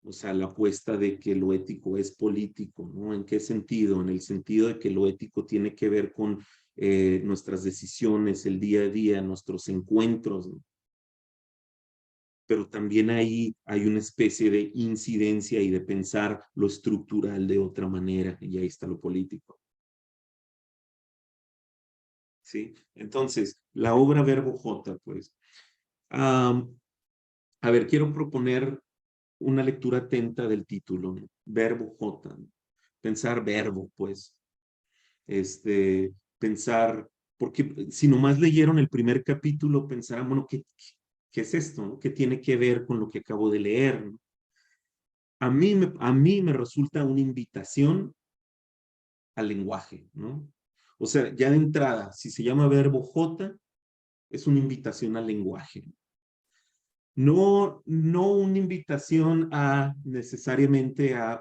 O sea, la apuesta de que lo ético es político, ¿no? ¿En qué sentido? En el sentido de que lo ético tiene que ver con nuestras decisiones, el día a día, nuestros encuentros, ¿no? Pero también ahí hay una especie de incidencia y de pensar lo estructural de otra manera, y ahí está lo político. ¿Sí? Entonces, la obra Verbo J, pues. A ver, quiero proponer una lectura atenta del título, ¿no? Verbo J, ¿no? Pensar verbo, pues. Pensar, porque si nomás leyeron el primer capítulo, pensarán, bueno, ¿qué es esto? ¿No? ¿Qué tiene que ver con lo que acabo de leer? ¿No? A mí me resulta una invitación al lenguaje, ¿no? O sea, ya de entrada, si se llama verbo J, es una invitación al lenguaje. No una invitación a necesariamente a,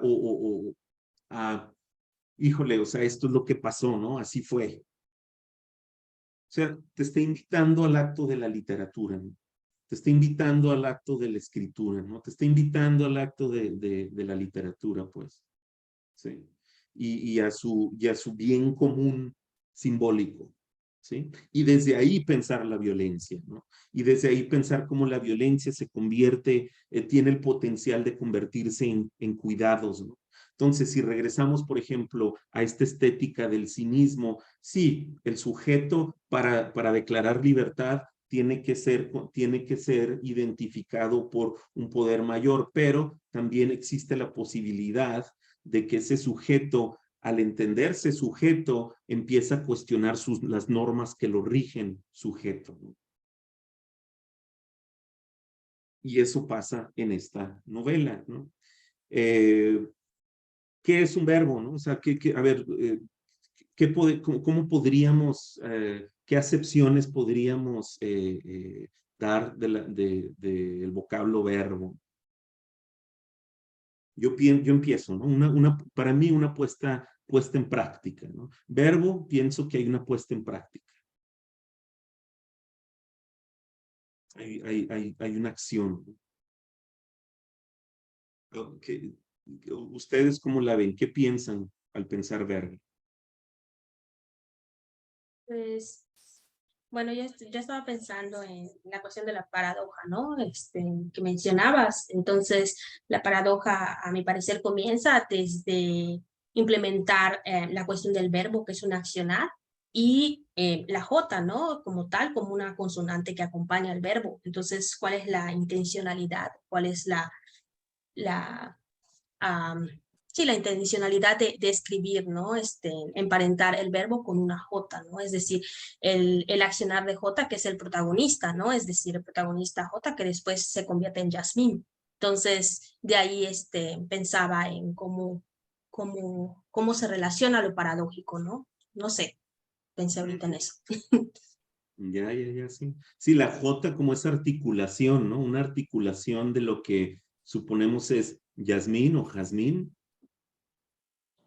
híjole, o sea, esto es lo que pasó, ¿no? Así fue. O sea, te está invitando al acto de la literatura, ¿no? Te está invitando al acto de la escritura, ¿no? Te está invitando al acto de la literatura, pues. ¿Sí? Y a su bien común simbólico, ¿sí? Y desde ahí pensar la violencia, ¿no? Y desde ahí pensar cómo la violencia se convierte, tiene el potencial de convertirse en cuidados, ¿no? Entonces, si regresamos, por ejemplo, a esta estética del cinismo, sí, el sujeto para declarar libertad tiene que ser identificado por un poder mayor, pero también existe la posibilidad de que ese sujeto, al entenderse sujeto, empieza a cuestionar las normas que lo rigen sujeto, ¿no? Y eso pasa en esta novela, ¿no? ¿Qué es un verbo, no? O sea, a ver, cómo podríamos, qué acepciones podríamos dar del vocablo verbo? Yo empiezo, ¿no? Para mí una puesta en práctica, ¿no? Verbo, pienso que hay una puesta en práctica. Hay una acción, ¿no? ¿Ustedes cómo la ven? ¿Qué piensan al pensar verbo? Pues, bueno, ya estaba pensando en la cuestión de la paradoja, ¿no? Que mencionabas. Entonces, la paradoja, a mi parecer, comienza desde implementar la cuestión del verbo, que es un accionar, y la J, ¿no? Como tal, como una consonante que acompaña al verbo. Entonces, ¿cuál es la intencionalidad? ¿Cuál es sí, la intencionalidad de escribir, ¿no? Emparentar el verbo con una J, ¿no? Es decir, el accionar de J, que es el protagonista, ¿no? Es decir, el protagonista J, que después se convierte en Yasmín. Entonces, de ahí pensaba en cómo se relaciona lo paradójico, ¿no? No sé, pensé ahorita en eso. Ya, sí. Sí, la J como esa articulación, ¿no? Una articulación de lo que suponemos es Yasmín o Jazmín,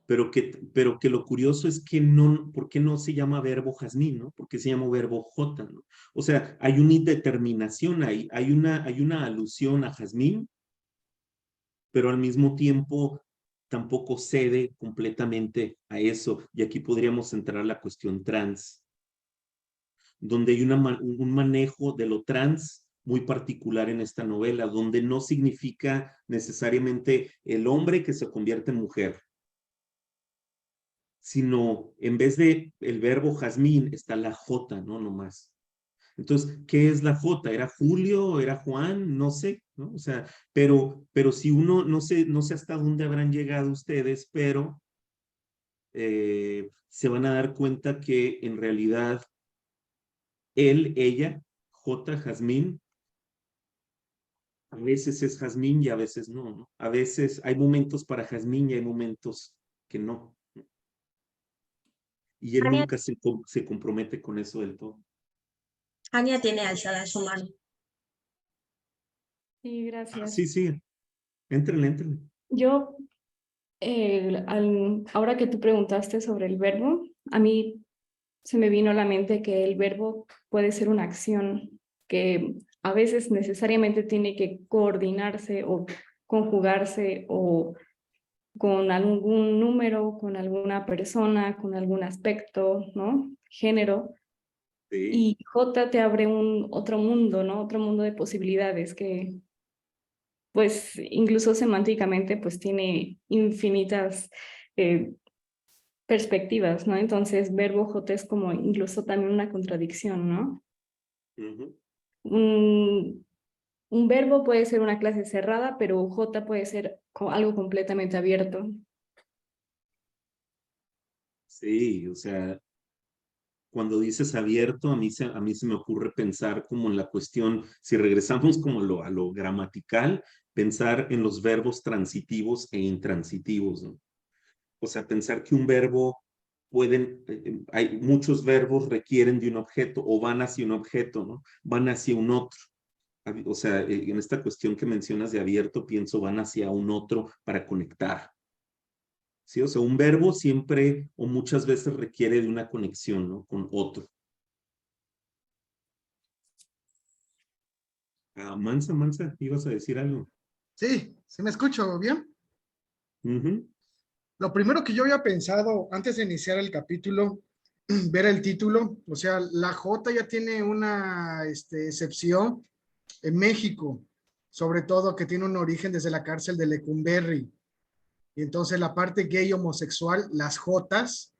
pero que lo curioso es que no, ¿por qué no se llama verbo jazmín, no? ¿Por qué se llama verbo J, no? O sea, hay una indeterminación ahí, hay una alusión a jazmín, pero al mismo tiempo tampoco cede completamente a eso. Y aquí podríamos entrar a la cuestión trans, donde hay un manejo de lo trans muy particular en esta novela, donde no significa necesariamente el hombre que se convierte en mujer, sino en vez de el verbo jazmín está la J, ¿no? Nomás. Entonces, ¿qué es la J? ¿Era Julio? ¿Era Juan? No sé, ¿no? O sea, pero si uno, no sé hasta dónde habrán llegado ustedes, pero se van a dar cuenta que en realidad él, ella, J, Jazmín, a veces es Jazmín y a veces no, ¿no? A veces hay momentos para Jazmín y hay momentos que no. Y él Ania, nunca se compromete con eso del todo. Ania tiene alzada su mano. Sí, gracias. Sí, éntrenle. Yo, ahora que tú preguntaste sobre el verbo, a mí se me vino a la mente que el verbo puede ser una acción que a veces necesariamente tiene que coordinarse o conjugarse o con algún número, con alguna persona, con algún aspecto, ¿no? Género. Sí, Y J te abre otro mundo, ¿no? Otro mundo de posibilidades que, pues, incluso semánticamente, pues, tiene infinitas perspectivas, ¿no? Entonces, verbo J es como incluso también una contradicción, ¿no? ujú, Un, un verbo puede ser una clase cerrada, pero J puede ser algo completamente abierto. sí, o sea, cuando dices abierto, a mí se me ocurre pensar como en la cuestión, si regresamos como a lo gramatical, pensar en los verbos transitivos e intransitivos, ¿no? O sea, pensar que un verbo hay muchos verbos requieren de un objeto o van hacia un objeto, ¿no? Van hacia un otro. O sea, en esta cuestión que mencionas de abierto, pienso van hacia un otro para conectar. ¿Sí? O sea, un verbo siempre o muchas veces requiere de una conexión, ¿no? Con otro. Ah, Mansa, ibas a decir algo. Sí, sí me escucho bien. Ujú. Lo primero que yo había pensado antes de iniciar el capítulo, ver el título, o sea, la J ya tiene una excepción en México, sobre todo que tiene un origen desde la cárcel de Lecumberri. Y entonces la parte gay homosexual, las Jotas,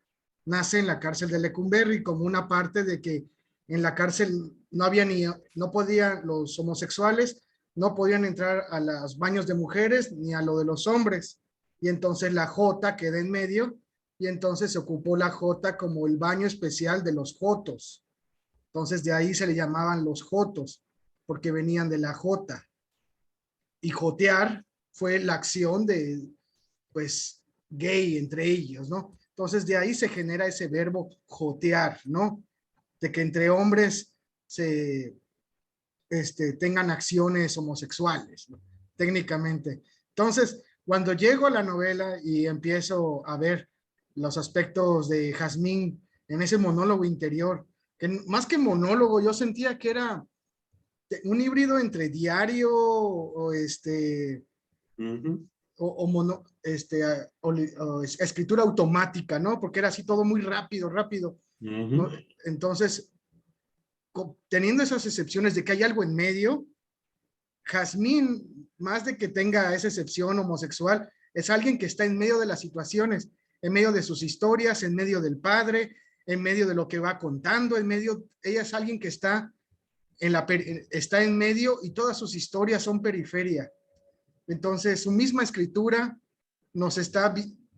nace en la cárcel de Lecumberri como una parte de que en la cárcel no podían los homosexuales, no podían entrar a los baños de mujeres ni a lo de los hombres. Y entonces la J queda en medio y entonces se ocupó la J como el baño especial de los jotos. Entonces de ahí se le llamaban los jotos porque venían de la J. Y jotear fue la acción de, pues, gay entre ellos, ¿no? Entonces de ahí se genera ese verbo jotear, ¿no? De que entre hombres se tengan acciones homosexuales, ¿no? Técnicamente. Entonces, cuando llego a la novela y empiezo a ver los aspectos de Jazmín en ese monólogo interior, que más que monólogo, yo sentía que era un híbrido entre diario o Ujú, o, mono, o escritura automática, ¿no? Porque era así todo muy rápido, ¿no? ujú. Entonces, teniendo esas excepciones de que hay algo en medio, Jazmín, más de que tenga esa excepción homosexual, es alguien que está en medio de las situaciones, en medio de sus historias, en medio del padre, en medio de lo que va contando, ella es alguien que está está en medio y todas sus historias son periferia. Entonces, su misma escritura nos está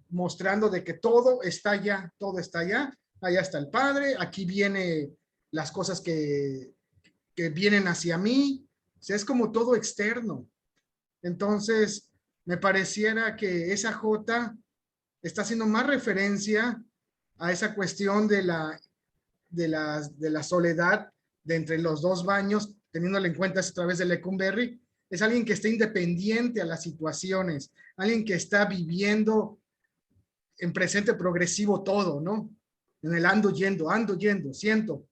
mostrando de que todo está allá, todo está allá. Allá está el Padre, aquí vienen las cosas que vienen hacia mí. O sea, es como todo externo. Entonces, me pareciera que esa J está haciendo más referencia a esa cuestión de la soledad de entre los dos baños, teniéndole en cuenta a través de Lecumberri. Es alguien que está independiente a las situaciones, alguien que está viviendo en presente progresivo todo, ¿no? En el ando yendo, siento.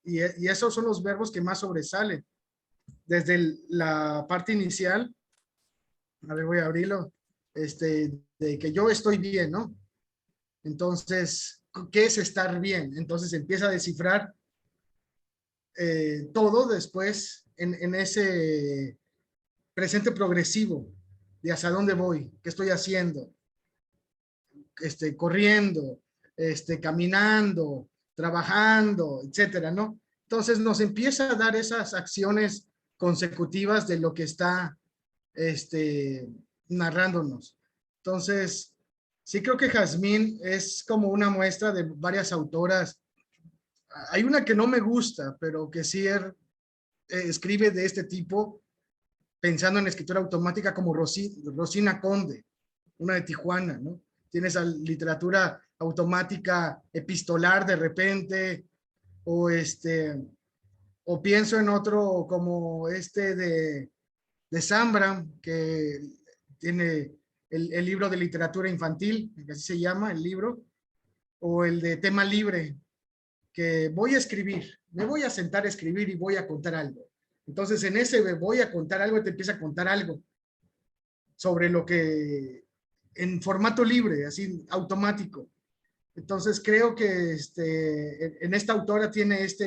Y esos son los verbos que más sobresalen. Desde la parte inicial, a ver, voy a abrirlo, de que yo estoy bien, ¿no? Entonces, ¿qué es estar bien? Entonces empieza a descifrar todo después en ese presente progresivo de hacia dónde voy, qué estoy haciendo, corriendo, caminando, trabajando, etcétera, ¿no? Entonces nos empieza a dar esas acciones consecutivas de lo que está narrándonos. Entonces, sí creo que Jazmín es como una muestra de varias autoras. Hay una que no me gusta, pero que sí escribe de este tipo, pensando en escritura automática como Rosina Conde, una de Tijuana, ¿no? Tiene esa literatura automática epistolar de repente, o pienso en otro como de Zambra, que tiene el libro de literatura infantil, que así se llama el libro, o el de tema libre, que voy a escribir, me voy a sentar a escribir y voy a contar algo. Entonces en ese voy a contar algo, te empieza a contar algo sobre lo que en formato libre, así automático. Entonces creo que en esta autora tiene esta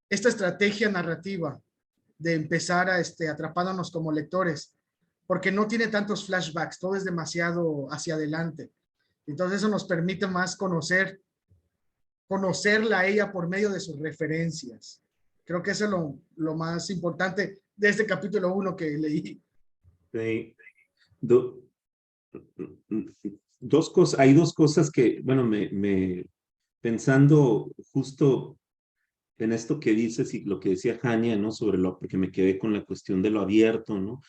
estrategia narrativa de empezar atrapándonos como lectores, porque no tiene tantos flashbacks, todo es demasiado hacia adelante. Entonces eso nos permite más conocerla a ella por medio de sus referencias. Creo que eso es lo más importante de este capítulo 1 que leí. Sí. Dos cosas, hay dos cosas que, bueno, pensando justo en esto que dices y lo que decía Jania, ¿no? Sobre porque me quedé con la cuestión de lo abierto, ¿no?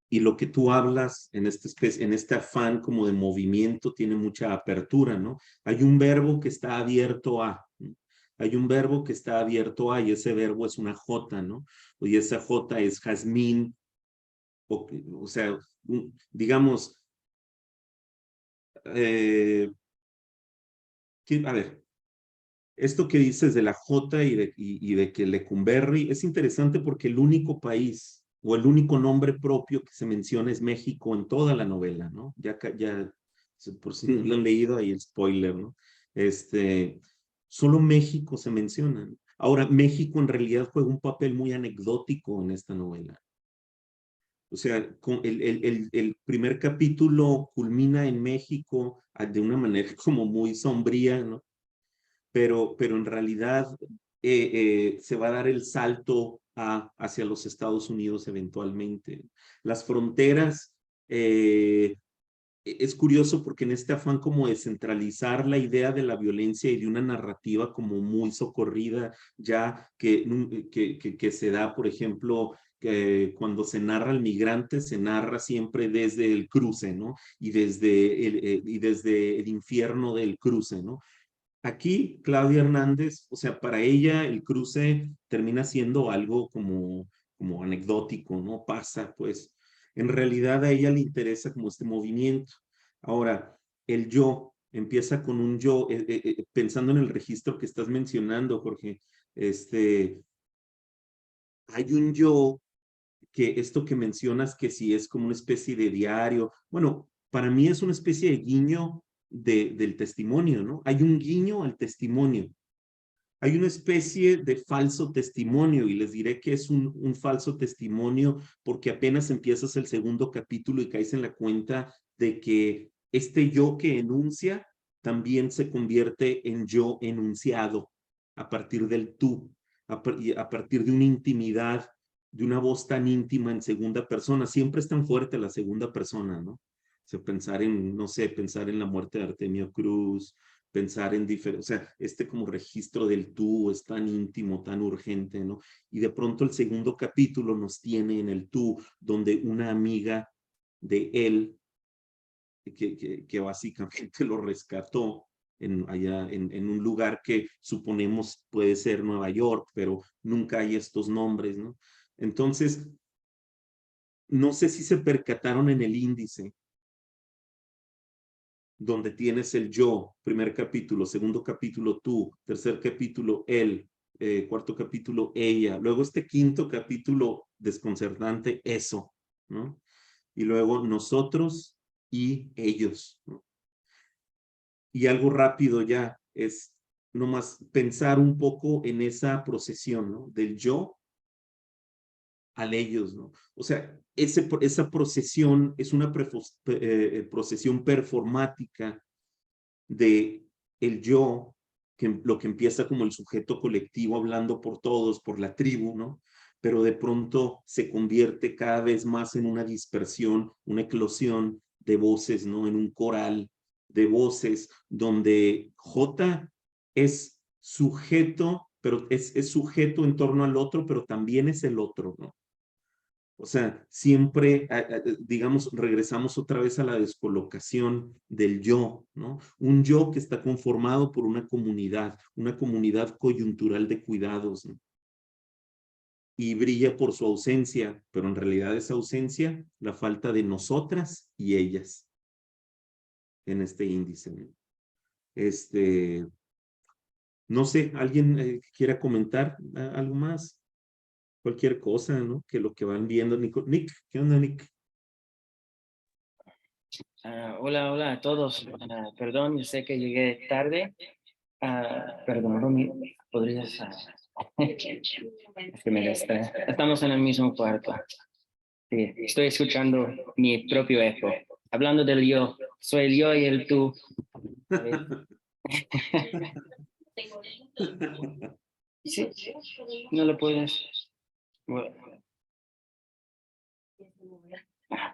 Y lo que tú hablas en en este afán como de movimiento tiene mucha apertura, ¿no? Hay un verbo que está abierto a, ¿no? Hay un verbo que está abierto a, y ese verbo es una J, ¿no? Y esa J es jazmín, o sea, digamos, a ver, esto que dices de la J y de que Lecumberri es interesante porque el único país o el único nombre propio que se menciona es México en toda la novela, ¿no? Ya por si no lo han leído, ahí el spoiler, ¿no? Solo México se menciona. Ahora, México en realidad juega un papel muy anecdótico en esta novela. O sea, el primer capítulo culmina en México de una manera como muy sombría, ¿no? Pero en realidad se va a dar el salto hacia los Estados Unidos eventualmente. Las fronteras, es curioso porque en este afán como de centralizar la idea de la violencia y de una narrativa como muy socorrida, ya que se da, por ejemplo, cuando se narra al migrante, se narra siempre desde el cruce, ¿no? Y desde el infierno del cruce, ¿no? Aquí, Claudia Hernández, o sea, para ella el cruce termina siendo algo como anecdótico, ¿no? Pasa, pues. En realidad a ella le interesa como este movimiento. Ahora, el yo empieza con un yo, pensando en el registro que estás mencionando, Jorge, hay un yo que esto que mencionas que si es como una especie de diario, bueno, para mí es una especie de guiño del testimonio, ¿no? Hay un guiño al testimonio. Hay una especie de falso testimonio y les diré que es un falso testimonio porque apenas empiezas el segundo capítulo y caes en la cuenta de que este yo que enuncia también se convierte en yo enunciado a partir del tú, a partir de una intimidad de una voz tan íntima en segunda persona. Siempre es tan fuerte la segunda persona, ¿no? O sea, pensar en, no sé, pensar en la muerte de Artemio Cruz, pensar en diferentes, o sea, como registro del tú es tan íntimo, tan urgente, ¿no? Y de pronto el segundo capítulo nos tiene en el tú, donde una amiga de él, que básicamente lo rescató allá en un lugar que suponemos puede ser Nueva York, pero nunca hay estos nombres, ¿no? Entonces, no sé si se percataron en el índice, donde tienes el yo, primer capítulo, segundo capítulo tú, tercer capítulo él, cuarto capítulo ella, luego este quinto capítulo desconcertante, eso, ¿no? Y luego nosotros y ellos, ¿no? Y algo rápido ya es nomás pensar un poco en esa procesión, ¿no? Del yo al ellos, ¿no? O sea, esa procesión es una procesión performática de el yo, lo que empieza como el sujeto colectivo hablando por todos, por la tribu, ¿no? Pero de pronto se convierte cada vez más en una dispersión, una eclosión de voces, ¿no? En un coral de voces donde J es sujeto, pero es sujeto en torno al otro, pero también es el otro, ¿no? O sea, siempre, digamos, regresamos otra vez a la descolocación del yo, ¿no? Un yo que está conformado por una comunidad coyuntural de cuidados, ¿no? Y brilla por su ausencia, pero en realidad esa ausencia, la falta de nosotras y ellas en este índice, ¿no? No sé, ¿alguien quiera comentar algo más? Cualquier cosa, ¿no? Que lo que van viendo, Nick, ¿qué onda, Nick? Hola, hola a todos. Perdón, yo sé que llegué tarde. Perdón, Romy, ¿podrías...? Es que me distrae. Estamos en el mismo cuarto. Sí, estoy escuchando mi propio eco. Hablando del yo, soy el yo y el tú. Sí, no lo puedes.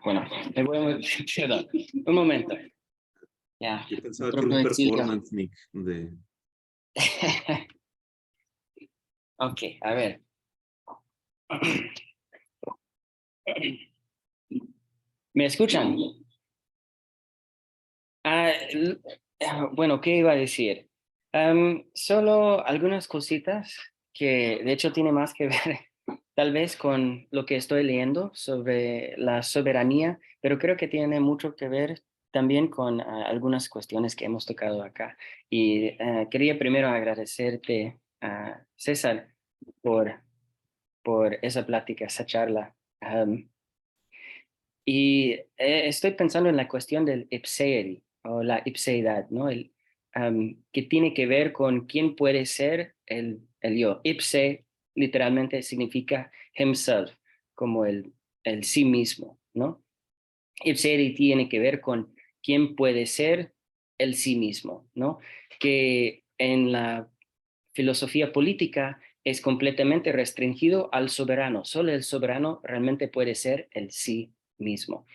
Bueno, le voy a... Perdón, un momento. Ya. Yo pensaba que era un performance, Nick, de... Ok, a ver. ¿Me escuchan? Bueno, ¿qué iba a decir? Solo algunas cositas que de hecho tiene más que ver tal vez con lo que estoy leyendo sobre la soberanía, pero creo que tiene mucho que ver también con algunas cuestiones que hemos tocado acá. Y quería primero agradecerte, César, por esa plática, esa charla. Y estoy pensando en la cuestión del ipseity o la ipseidad, ¿no? Que tiene que ver con quién puede ser el yo. Ipse literalmente significa himself, como el sí mismo, ¿no? Ipseity tiene que ver con quién puede ser el sí mismo, ¿no? Que en la filosofía política es completamente restringido al soberano. Solo el soberano realmente puede ser el sí mismo.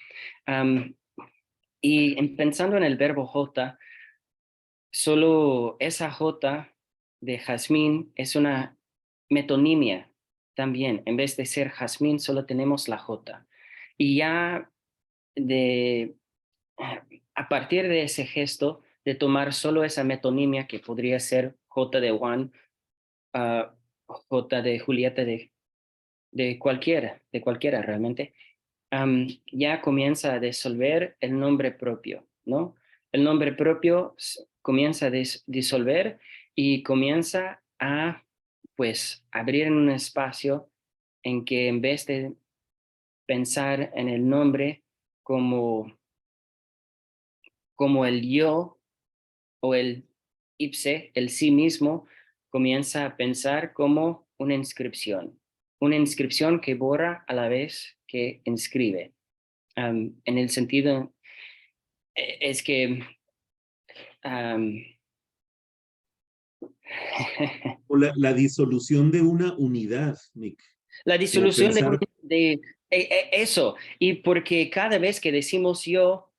Y pensando en el verbo J, solo esa J de jazmín es una metonimia también. En vez de ser jazmín, solo tenemos la J. Y ya a partir de ese gesto de tomar solo esa metonimia, que podría ser J de Juan, J de Julieta, de cualquiera realmente, ya comienza a disolver el nombre propio, ¿no? El nombre propio comienza a disolver y comienza a, pues, abrir un espacio en que en vez de pensar en el nombre como el yo o el ipse, el sí mismo, comienza a pensar como una inscripción que borra a la vez que inscribe. En el sentido, es que... O la disolución de una unidad, Nick. La disolución pensar. eso. Y porque cada vez que decimos yo,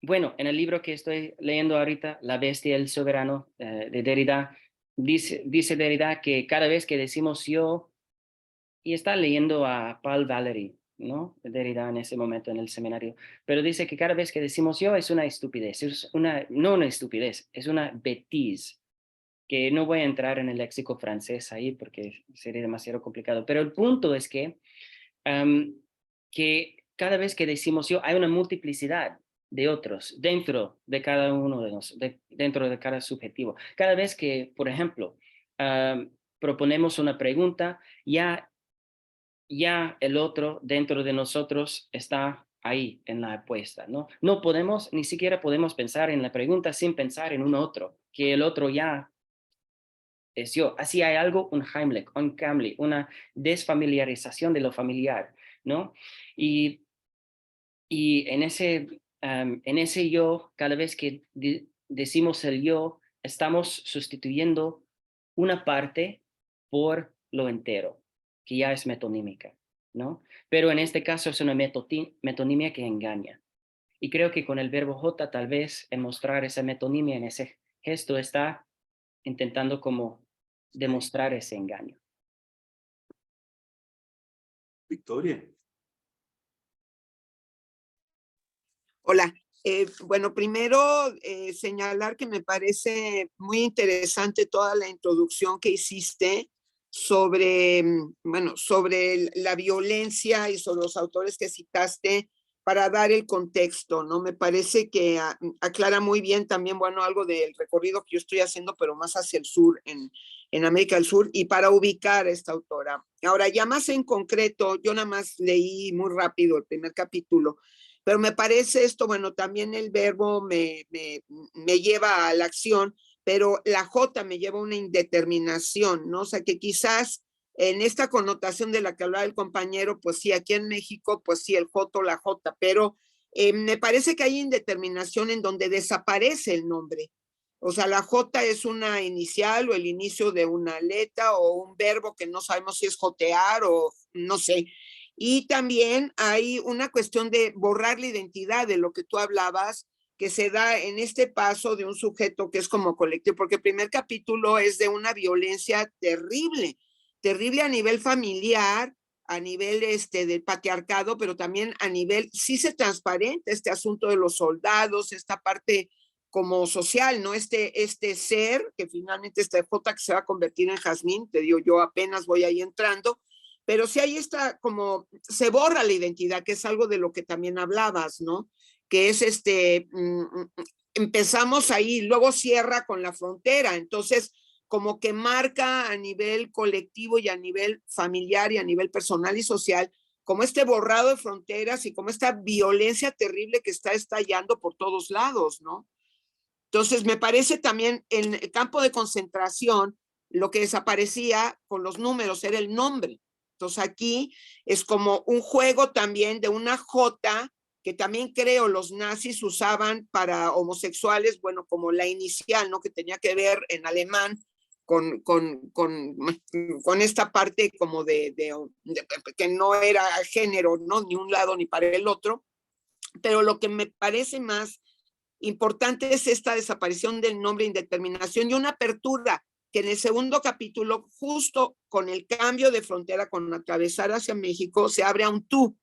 bueno, en el libro que estoy leyendo ahorita, La bestia y el soberano, de Derrida, dice Derrida que cada vez que decimos yo, y está leyendo a Paul Valéry, ¿no? Derrida en ese momento en el seminario, pero dice que cada vez que decimos yo es una estupidez, no una estupidez, es una bêtise, que no voy a entrar en el léxico francés ahí porque sería demasiado complicado, pero el punto es que cada vez que decimos yo hay una multiplicidad de otros dentro de cada uno de nosotros, dentro de cada subjetivo. Cada vez que, por ejemplo, proponemos una pregunta, ya el otro dentro de nosotros está ahí en la apuesta, ¿no? No podemos, ni siquiera podemos pensar en la pregunta sin pensar en un otro, que el otro ya es yo. Así hay algo, un Heimlich, un Kamli, una desfamiliarización de lo familiar, ¿no? Y en ese yo, cada vez que decimos el yo, estamos sustituyendo una parte por lo entero, que ya es metonímica, ¿no? Pero en este caso es una metonimia que engaña. Y creo que con el verbo J, tal vez, en mostrar esa metonimia, en ese gesto, está intentando como demostrar ese engaño. Victoria. Hola. Bueno, primero señalar que me parece muy interesante toda la introducción que hiciste sobre, bueno, sobre la violencia y sobre los autores que citaste para dar el contexto, ¿no? Me parece que aclara muy bien también, bueno, algo del recorrido que yo estoy haciendo, pero más hacia el sur, en América del Sur, y para ubicar a esta autora. Ahora, ya más en concreto, yo nada más leí muy rápido el primer capítulo, pero me parece esto, bueno, también el verbo me lleva a la acción, pero la J me lleva a una indeterminación, ¿no? O sea, que quizás en esta connotación de la que hablaba el compañero, pues sí, aquí en México, pues sí, el J o la J, pero me parece que hay indeterminación en donde desaparece el nombre. O sea, la J es una inicial o el inicio de una letra o un verbo que no sabemos si es jotear o no sé. Y también hay una cuestión de borrar la identidad de lo que tú hablabas, que se da en este paso de un sujeto que es como colectivo, porque el primer capítulo es de una violencia terrible, terrible a nivel familiar, a nivel del patriarcado, pero también a nivel, sí se transparenta este asunto de los soldados, esta parte como social, ¿no? Este ser, que finalmente esta J que se va a convertir en Jazmín, te digo, yo apenas voy ahí entrando, pero sí ahí está como, se borra la identidad, que es algo de lo que también hablabas, ¿no? Que es empezamos ahí, luego cierra con la frontera, entonces como que marca a nivel colectivo y a nivel familiar y a nivel personal y social, como este borrado de fronteras y como esta violencia terrible que está estallando por todos lados, ¿no? Entonces, me parece también en el campo de concentración, lo que desaparecía con los números era el nombre. Entonces, aquí es como un juego también de una J que también creo los nazis usaban para homosexuales, bueno, como la inicial, ¿no? Que tenía que ver en alemán con esta parte como de que no era género, ¿no? Ni un lado ni para el otro. Pero lo que me parece más importante es esta desaparición del nombre indeterminación y una apertura que en el segundo capítulo, justo con el cambio de frontera, con atravesar hacia México, se abre a un tú,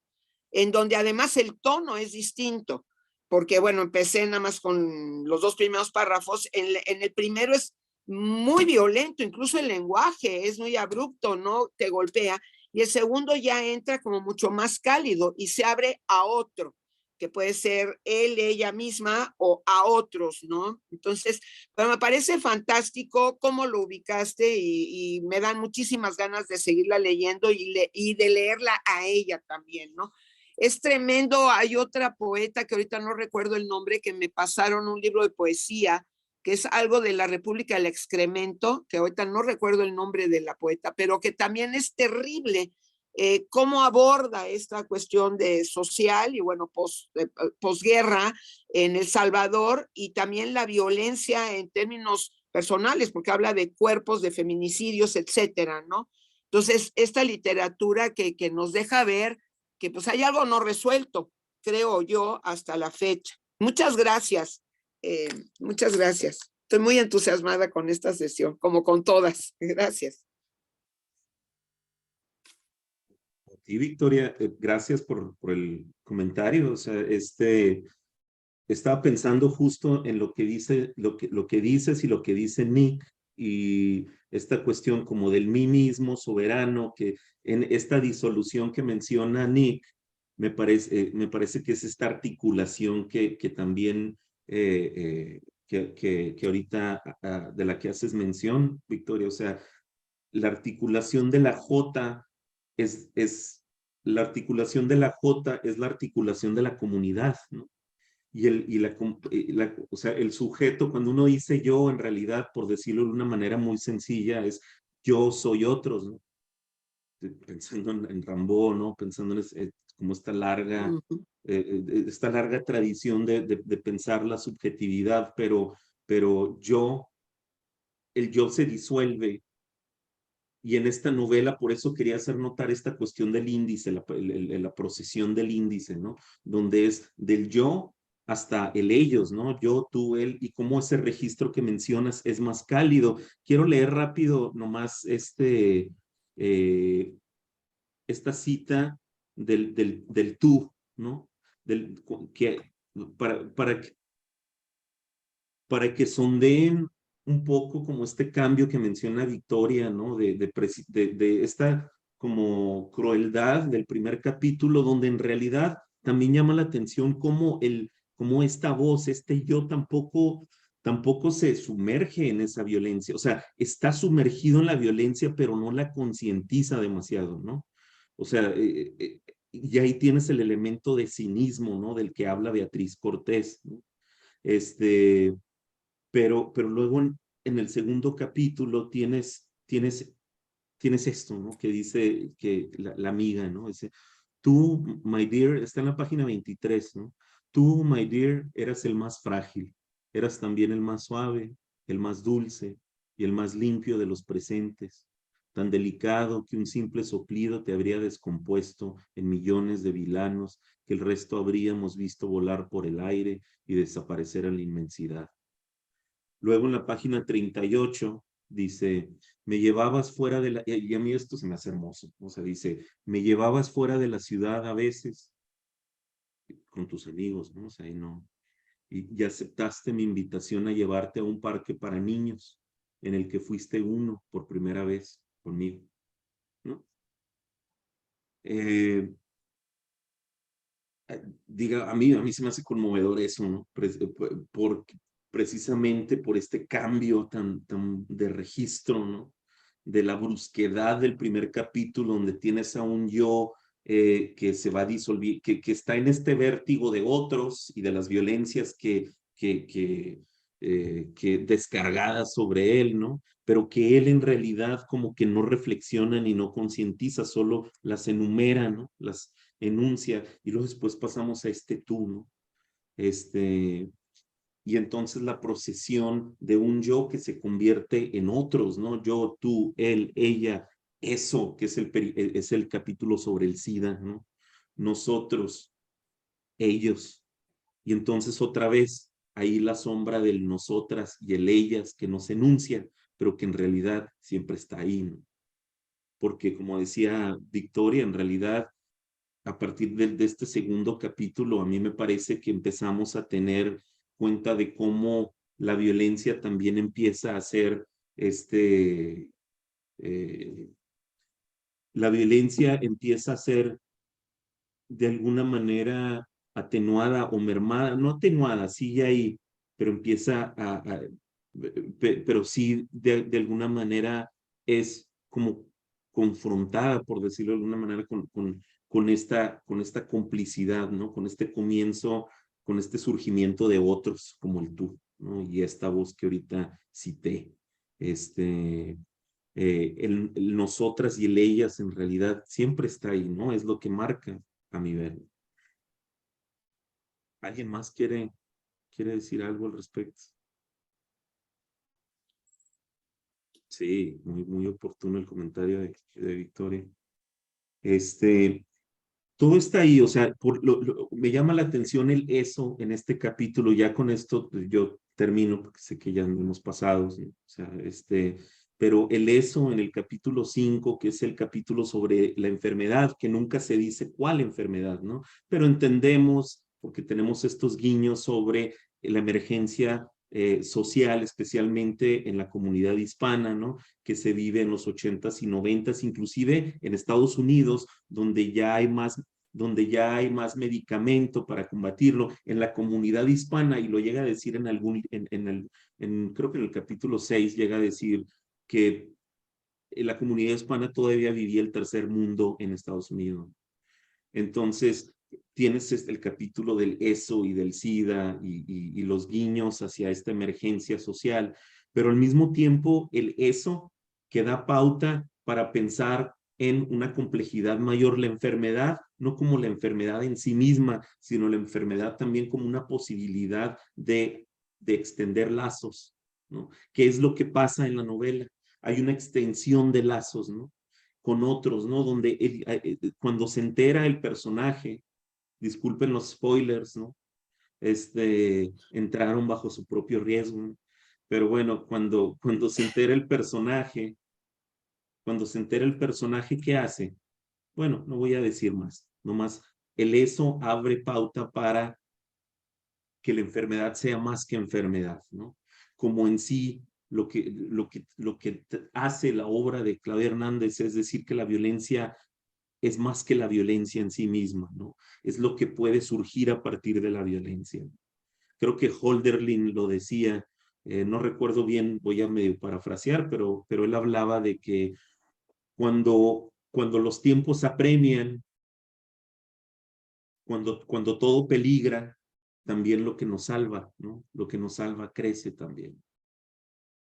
en donde además el tono es distinto, porque bueno, empecé nada más con los dos primeros párrafos, en el primero es muy violento, incluso el lenguaje es muy abrupto, ¿no? Te golpea, y el segundo ya entra como mucho más cálido y se abre a otro, que puede ser él, ella misma o a otros, ¿no? Entonces, pero me parece fantástico cómo lo ubicaste y me dan muchísimas ganas de seguirla leyendo y de leerla a ella también, ¿no? Es tremendo, hay otra poeta que ahorita no recuerdo el nombre, que me pasaron un libro de poesía, que es algo de la República del Excremento, que ahorita no recuerdo el nombre de la poeta, pero que también es terrible cómo aborda esta cuestión de social y bueno, posguerra en El Salvador y también la violencia en términos personales, porque habla de cuerpos, de feminicidios, etcétera, ¿no? Entonces, esta literatura que nos deja ver que pues hay algo no resuelto, creo yo, hasta la fecha. Muchas gracias. Muchas gracias. Estoy muy entusiasmada con esta sesión, como con todas. Gracias. Y Victoria, gracias por el comentario. O sea, estaba pensando justo en lo que dice, lo que dices y lo que dice Nick, y esta cuestión como del mí mismo soberano, que en esta disolución que menciona Nick, me parece que es esta articulación que también, que ahorita de la que haces mención, Victoria. O sea, la articulación de la J la articulación de la J es la articulación de la comunidad, ¿no? O sea, el sujeto, cuando uno dice yo, en realidad, por decirlo de una manera muy sencilla, es yo soy otros, ¿no? Pensando en Rimbaud, ¿no? Pensando en como esta larga tradición de pensar la subjetividad, pero el yo se disuelve. Y en esta novela, por eso quería hacer notar esta cuestión del índice, la procesión del índice, ¿no? Donde es del yo hasta el ellos, ¿no? Yo, tú, él, y cómo ese registro que mencionas es más cálido. Quiero leer rápido nomás esta cita del tú, ¿no? Que, para que sondeen un poco como este cambio que menciona Victoria, ¿no? De esta como crueldad del primer capítulo, donde en realidad también llama la atención cómo esta voz, este yo tampoco se sumerge en esa violencia. O sea, está sumergido en la violencia, pero no la concientiza demasiado, ¿no? O sea, y ahí tienes el elemento de cinismo, ¿no? Del que habla Beatriz Cortés, ¿no? Pero luego en el segundo capítulo tienes esto, ¿no? Que dice que la amiga, ¿no? Dice, tú, my dear, está en la página 23, ¿no? Tú, my dear, eras el más frágil, eras también el más suave, el más dulce y el más limpio de los presentes, tan delicado que un simple soplido te habría descompuesto en millones de vilanos que el resto habríamos visto volar por el aire y desaparecer en la inmensidad. Luego en la página 38 dice, me llevabas fuera de y a mí esto se me hace hermoso, o sea, dice, me llevabas fuera de la ciudad a veces con tus amigos, ¿no? O sea, y aceptaste mi invitación a llevarte a un parque para niños en el que fuiste uno por primera vez conmigo, ¿no? Eh, a mí se me hace conmovedor eso, ¿no? Precisamente por este cambio tan de registro, ¿no? De la brusquedad del primer capítulo, donde tienes a un yo que se va a disolver, que está en este vértigo de otros y de las violencias que descargadas sobre él, ¿no? Pero que él en realidad como que no reflexiona ni no concientiza, solo las enumera, ¿no? Las enuncia, y luego después pasamos a este tú, ¿no? Y entonces la procesión de un yo que se convierte en otros, ¿no? Yo, tú, él, ella, eso que es el capítulo sobre el SIDA, ¿no? Nosotros, ellos. Y entonces otra vez ahí la sombra del nosotras y el ellas que nos enuncia, pero que en realidad siempre está ahí, ¿no? Porque como decía Victoria, en realidad a partir de este segundo capítulo, a mí me parece que empezamos a tener cuenta de cómo la violencia también empieza a ser, eh, la violencia empieza a ser de alguna manera atenuada o mermada, no atenuada, sigue ahí, pero empieza pero sí de alguna manera es como confrontada, por decirlo de alguna manera, con esta complicidad, ¿no? Con este comienzo, con este surgimiento de otros como el tú, ¿no? Y esta voz que ahorita cité, el nosotras y el ellas en realidad siempre está ahí, ¿no? Es lo que marca a mi ver. ¿Alguien más quiere decir algo al respecto? Sí, muy oportuno el comentario de Victoria. Todo está ahí, o sea, me llama la atención el eso en este capítulo. Ya con esto yo termino, porque sé que ya hemos pasado, ¿sí? O sea, pero el eso en el capítulo 5, que es el capítulo sobre la enfermedad, que nunca se dice cuál enfermedad, ¿no? Pero entendemos, porque tenemos estos guiños sobre la emergencia social, especialmente en la comunidad hispana, ¿no? Que se vive en los 80s y 90s, inclusive en Estados Unidos, donde ya hay más medicamento para combatirlo en la comunidad hispana, y lo llega a decir creo que en el capítulo 6 llega a decir que la comunidad hispana todavía vivía el tercer mundo en Estados Unidos. Entonces, tienes el capítulo del ESO y del SIDA y los guiños hacia esta emergencia social, pero al mismo tiempo el ESO que da pauta para pensar en una complejidad mayor, la enfermedad, no como la enfermedad en sí misma, sino la enfermedad también como una posibilidad de extender lazos, ¿no? ¿Qué es lo que pasa en la novela? Hay una extensión de lazos, ¿no? Con otros, ¿no? Donde cuando se entera el personaje, disculpen los spoilers, ¿no? Entraron bajo su propio riesgo, ¿no? Pero bueno, cuando se entera el personaje, ¿qué hace? Bueno, no voy a decir más, nomás el eso abre pauta para que la enfermedad sea más que enfermedad, ¿no? Como en sí lo que hace la obra de Claudia Hernández, es decir, que la violencia es más que la violencia en sí misma, ¿no? Es lo que puede surgir a partir de la violencia. Creo que Hölderlin lo decía, no recuerdo bien, voy a medio parafrasear, pero él hablaba de que cuando los tiempos apremian, cuando todo peligra, también lo que nos salva, ¿no? Lo que nos salva crece también.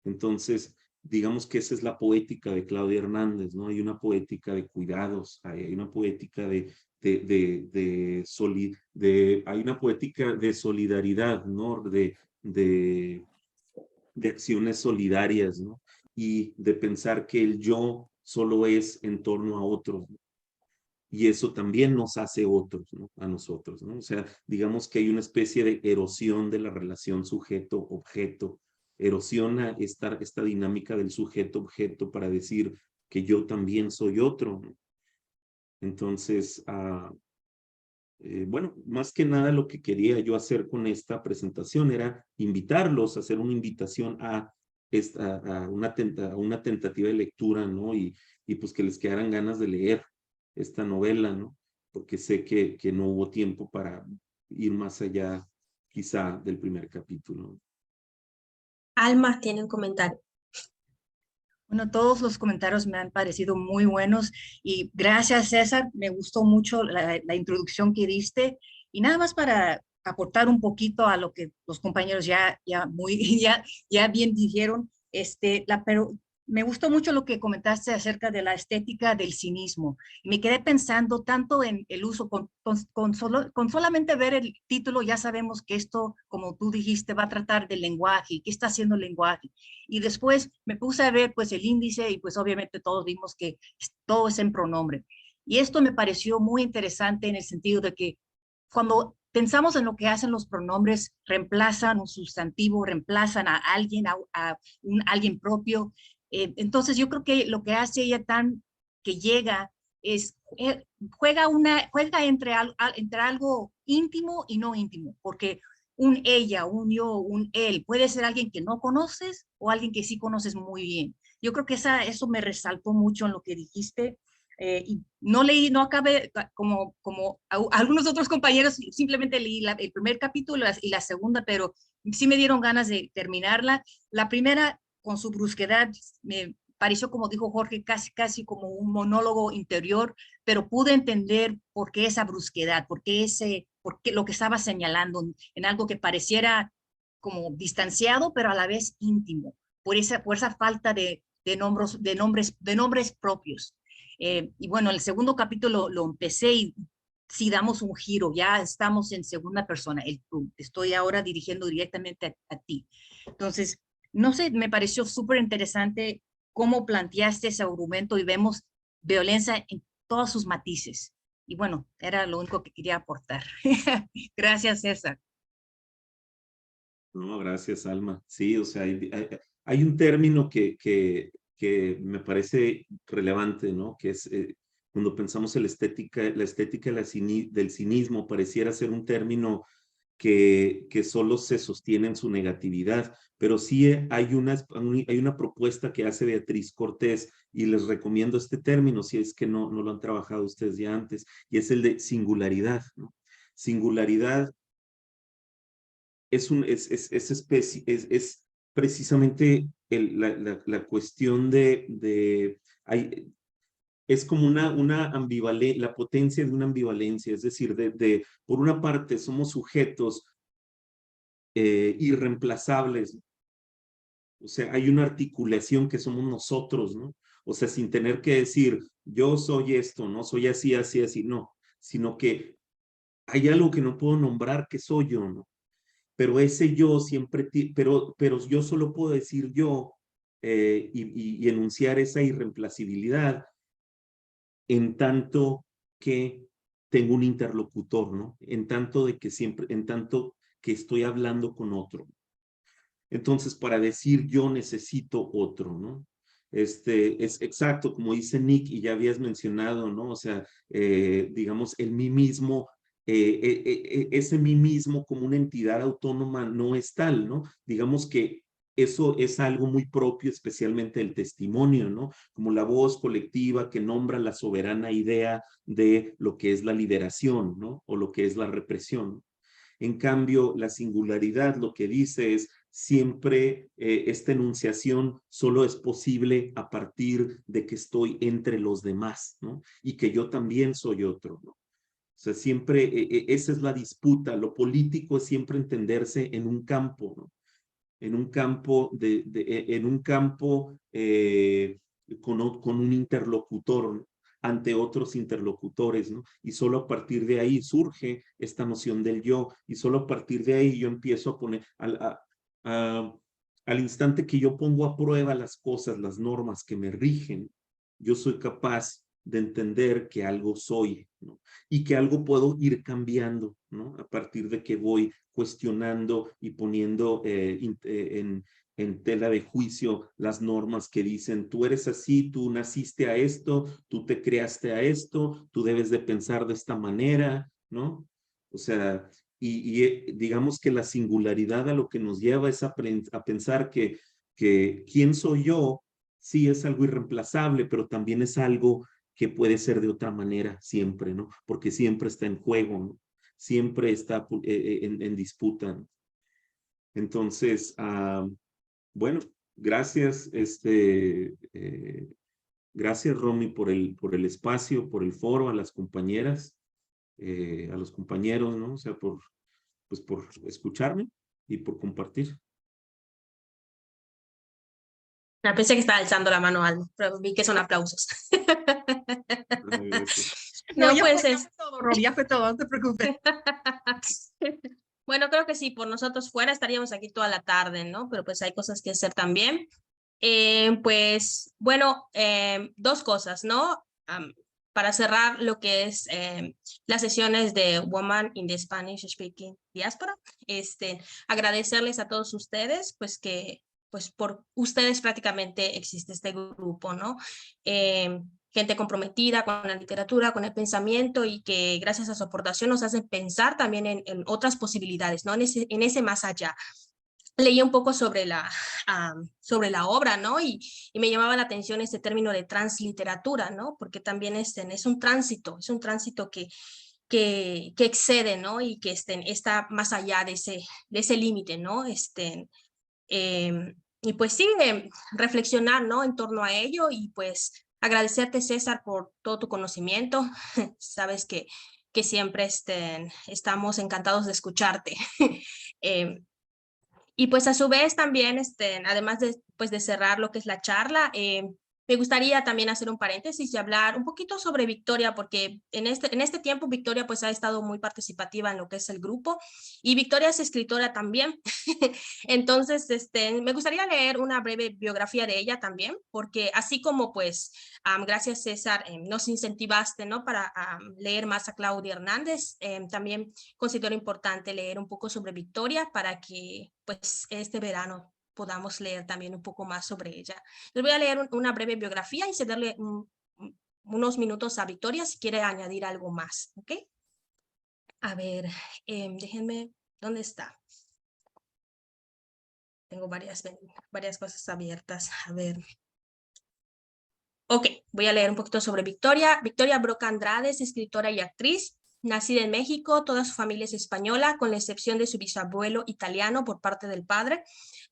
Entonces, digamos que esa es la poética de Claudia Hernández, ¿no? Hay una poética de cuidados, hay una poética hay una poética de solidaridad, ¿no? De acciones solidarias, ¿no? Y de pensar que el yo solo es en torno a otros, ¿no? Y eso también nos hace otros, ¿no? A nosotros, ¿no? O sea, digamos que hay una especie de erosión de la relación sujeto-objeto, erosiona esta dinámica del sujeto-objeto para decir que yo también soy otro, ¿no? Entonces, bueno, más que nada lo que quería yo hacer con esta presentación era invitarlos, a hacer una invitación a una tentativa de lectura, ¿no? Y pues que les quedaran ganas de leer esta novela, ¿no? Porque sé que no hubo tiempo para ir más allá, quizá, del primer capítulo. Alma tiene un comentario. Bueno, todos los comentarios me han parecido muy buenos y gracias, César. Me gustó mucho la introducción que diste y nada más para aportar un poquito a lo que los compañeros ya bien dijeron. Pero me gustó mucho lo que comentaste acerca de la estética del cinismo. Me quedé pensando tanto en el uso, con solamente ver el título ya sabemos que esto, como tú dijiste, va a tratar del lenguaje, qué está haciendo el lenguaje. Y después me puse a ver pues el índice y pues obviamente todos vimos que todo es en pronombre. Y esto me pareció muy interesante en el sentido de que cuando pensamos en lo que hacen los pronombres, reemplazan un sustantivo, reemplazan a alguien, alguien propio. Entonces yo creo que lo que hace ella que llega es, juega entre algo íntimo y no íntimo, porque un ella, un yo, un él, puede ser alguien que no conoces o alguien que sí conoces muy bien. Yo creo que eso me resaltó mucho en lo que dijiste. Y no acabé como algunos otros compañeros, simplemente leí el primer capítulo y la segunda, pero sí me dieron ganas de terminarla. La primera, con su brusquedad, me pareció, como dijo Jorge, casi como un monólogo interior, pero pude entender por qué esa brusquedad, por qué lo que estaba señalando en algo que pareciera como distanciado, pero a la vez íntimo, por esa falta de nombres propios. Y bueno, el segundo capítulo lo empecé y sí damos un giro, ya estamos en segunda persona, estoy ahora dirigiendo directamente a ti. Entonces, no sé, me pareció súper interesante cómo planteaste ese argumento y vemos violencia en todos sus matices. Y bueno, era lo único que quería aportar. Gracias, César. No, gracias, Alma. Sí, o sea, hay un término que me parece relevante, ¿no? Que es cuando pensamos en la estética del cinismo, pareciera ser un término que solo se sostiene en su negatividad, pero sí hay una propuesta que hace Beatriz Cortés y les recomiendo este término si es que no lo han trabajado ustedes ya antes, y es el de singularidad, ¿no? Singularidad es precisamente la cuestión es como una ambivalencia, la potencia de una ambivalencia, es decir, por una parte somos sujetos irreemplazables, o sea, hay una articulación que somos nosotros, ¿no? O sea, sin tener que decir, yo soy esto, no soy así, así, así, no, sino que hay algo que no puedo nombrar que soy yo, ¿no? Pero ese yo siempre, pero yo solo puedo decir yo y enunciar esa irreemplacibilidad en tanto que tengo un interlocutor, ¿no? En tanto que estoy hablando con otro. Entonces, para decir yo necesito otro, ¿no? Es exacto, como dice Nick, y ya habías mencionado, ¿no? O sea, digamos, el mí mismo, ese mí mismo como una entidad autónoma no es tal, ¿no? Digamos que eso es algo muy propio, especialmente del testimonio, ¿no? Como la voz colectiva que nombra la soberana idea de lo que es la liberación, ¿no? O lo que es la represión. En cambio, la singularidad lo que dice es siempre esta enunciación solo es posible a partir de que estoy entre los demás, ¿no? Y que yo también soy otro, ¿no? O sea, siempre esa es la disputa. Lo político es siempre entenderse en un campo, ¿no? En un campo, con un interlocutor, ¿no? Ante otros interlocutores, ¿no? Y solo a partir de ahí surge esta noción del yo, y solo a partir de ahí yo empiezo a poner, al instante que yo pongo a prueba las cosas, las normas que me rigen, yo soy capaz de entender que algo soy, ¿no? Y que algo puedo ir cambiando, ¿no? A partir de que voy cuestionando y poniendo en tela de juicio las normas que dicen, tú eres así, tú naciste a esto, tú te creaste a esto, tú debes de pensar de esta manera, ¿no? O sea, digamos que la singularidad a lo que nos lleva es a pensar que quién soy yo, sí es algo irreemplazable, pero también es algo que puede ser de otra manera siempre, ¿no? Porque siempre está en juego, ¿no? Siempre está en disputa. Entonces, bueno, gracias, gracias Romy por el espacio, por el foro, a las compañeras, a los compañeros, ¿no? O sea, por escucharme y por compartir. Pensé que estaba alzando la mano, Alma, pero vi que son aplausos. No, No, ya pues fue todo, Romy, ya fue todo, no te preocupes. Bueno, creo que sí, por nosotros fuera estaríamos aquí toda la tarde, ¿no? Pero pues hay cosas que hacer también. Pues, bueno, dos cosas, ¿no? Para cerrar lo que es las sesiones de Woman in the Spanish Speaking Diaspora, agradecerles a todos ustedes, pues que pues por ustedes prácticamente existe este grupo, ¿no? Gente comprometida con la literatura, con el pensamiento y que gracias a su aportación nos hacen pensar también en otras posibilidades, ¿no? En ese más allá. Leí un poco sobre la obra, ¿no? Y me llamaba la atención este término de transliteratura, ¿no? Porque también es un tránsito que excede, ¿no? Y que está más allá de ese límite, ¿no? Y pues sí, reflexionar, ¿no? En torno a ello y pues agradecerte, César, por todo tu conocimiento. Sabes que siempre estamos encantados de escucharte. Y pues a su vez también, además de cerrar lo que es la charla, Me gustaría también hacer un paréntesis y hablar un poquito sobre Victoria, porque en este tiempo Victoria pues ha estado muy participativa en lo que es el grupo, y Victoria es escritora también. Entonces, me gustaría leer una breve biografía de ella también, porque así como pues, gracias César, nos incentivaste, ¿no? Para leer más a Claudia Hernández, también considero importante leer un poco sobre Victoria para que pues este verano podamos leer también un poco más sobre ella. Les voy a leer una breve biografía y cederle unos minutos a Victoria si quiere añadir algo más, ¿ok? A ver, déjenme, ¿dónde está? Tengo varias cosas abiertas, a ver. Ok, voy a leer un poquito sobre Victoria. Victoria Broca Andrade es escritora y actriz. Nacida en México, toda su familia es española, con la excepción de su bisabuelo italiano por parte del padre.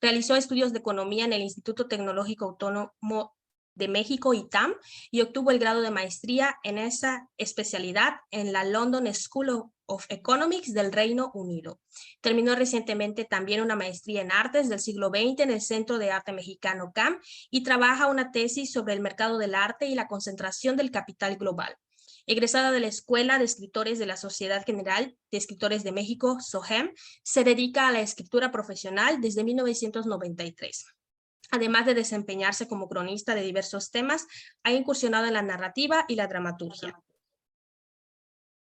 Realizó estudios de economía en el Instituto Tecnológico Autónomo de México, ITAM, y obtuvo el grado de maestría en esa especialidad en la London School of Economics del Reino Unido. Terminó recientemente también una maestría en artes del siglo XX en el Centro de Arte Mexicano CAM y trabaja una tesis sobre el mercado del arte y la concentración del capital global. Egresada de la Escuela de Escritores de la Sociedad General de Escritores de México, SOGEM, se dedica a la escritura profesional desde 1993. Además de desempeñarse como cronista de diversos temas, ha incursionado en la narrativa y la dramaturgia.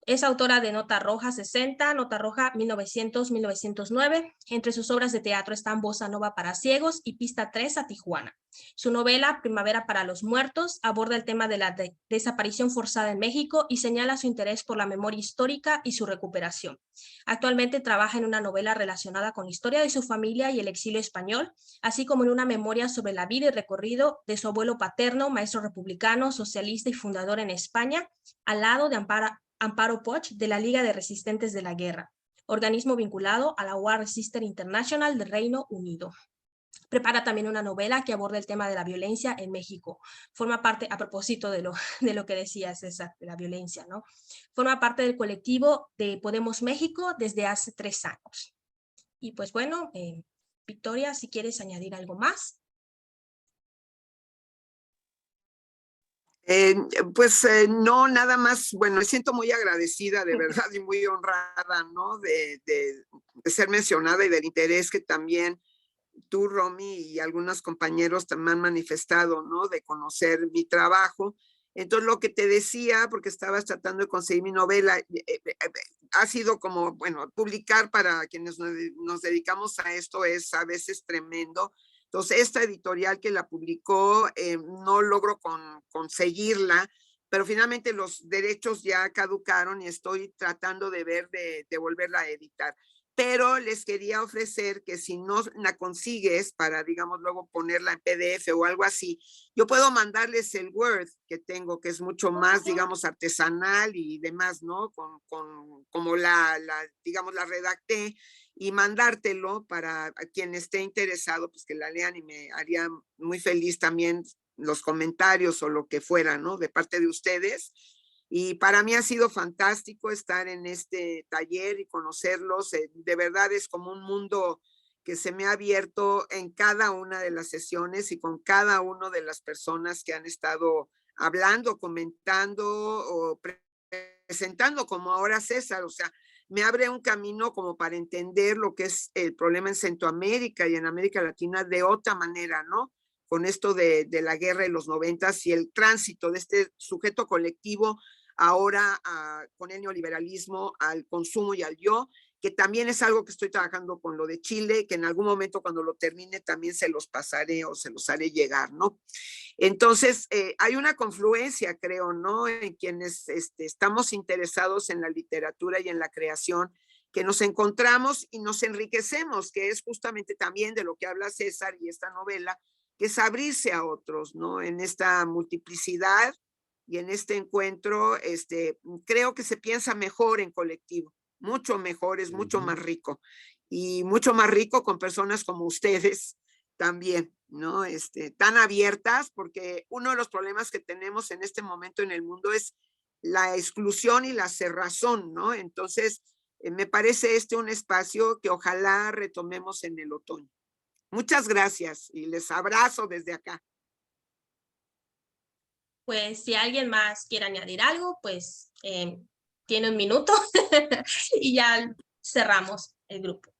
Es autora de Nota Roja 60, Nota Roja 1900-1909. Entre sus obras de teatro están Bossa Nova para ciegos y Pista 3 a Tijuana. Su novela Primavera para los muertos aborda el tema de la desaparición forzada en México y señala su interés por la memoria histórica y su recuperación. Actualmente trabaja en una novela relacionada con la historia de su familia y el exilio español, así como en una memoria sobre la vida y recorrido de su abuelo paterno, maestro republicano, socialista y fundador en España, al lado de Amparo Poch de la Liga de Resistentes de la Guerra, organismo vinculado a la War Resistor International del Reino Unido. Prepara también una novela que aborda el tema de la violencia en México. Forma parte, a propósito de lo que decía César, de la violencia, ¿no? Forma parte del colectivo de Podemos México desde hace 3 años. Y pues bueno, Victoria, si quieres añadir algo más. No, nada más, bueno, me siento muy agradecida de verdad y muy honrada, ¿no? De ser mencionada y del interés que también tú, Romy, y algunos compañeros también han manifestado, ¿no? De conocer mi trabajo. Entonces, lo que te decía, porque estabas tratando de conseguir mi novela, ha sido como, bueno, publicar para quienes nos dedicamos a esto es a veces tremendo. Entonces, esta editorial que la publicó, no logro conseguirla, pero finalmente los derechos ya caducaron y estoy tratando de ver de volverla a editar. Pero les quería ofrecer que si no la consigues para, digamos, luego ponerla en PDF o algo así, yo puedo mandarles el Word que tengo, que es mucho más, digamos, artesanal y demás, ¿no? Como digamos, la redacté, y mandártelo para quien esté interesado, pues que la lean, y me haría muy feliz también los comentarios o lo que fuera, ¿no? De parte de ustedes. Y para mí ha sido fantástico estar en este taller y conocerlos. De verdad es como un mundo que se me ha abierto en cada una de las sesiones y con cada una de las personas que han estado hablando, comentando o presentando, como ahora César. O sea, me abre un camino como para entender lo que es el problema en Centroamérica y en América Latina de otra manera, ¿no? Con esto de la guerra de los 90s y el tránsito de este sujeto colectivo ahora con el neoliberalismo al consumo y al yo, que también es algo que estoy trabajando con lo de Chile, que en algún momento cuando lo termine también se los pasaré o se los haré llegar, ¿no? Entonces, hay una confluencia, creo, ¿no? En quienes estamos interesados en la literatura y en la creación, que nos encontramos y nos enriquecemos, que es justamente también de lo que habla César y esta novela, que es abrirse a otros, ¿no? En esta multiplicidad y en este encuentro, creo que se piensa mejor en colectivo, mucho mejor, es mucho más rico, y mucho más rico con personas como ustedes también, ¿no? Tan abiertas, porque uno de los problemas que tenemos en este momento en el mundo es la exclusión y la cerrazón, ¿no? Entonces, me parece un espacio que ojalá retomemos en el otoño. Muchas gracias y les abrazo desde acá. pues si alguien más quiere añadir algo, pues tiene un minuto y ya cerramos el grupo.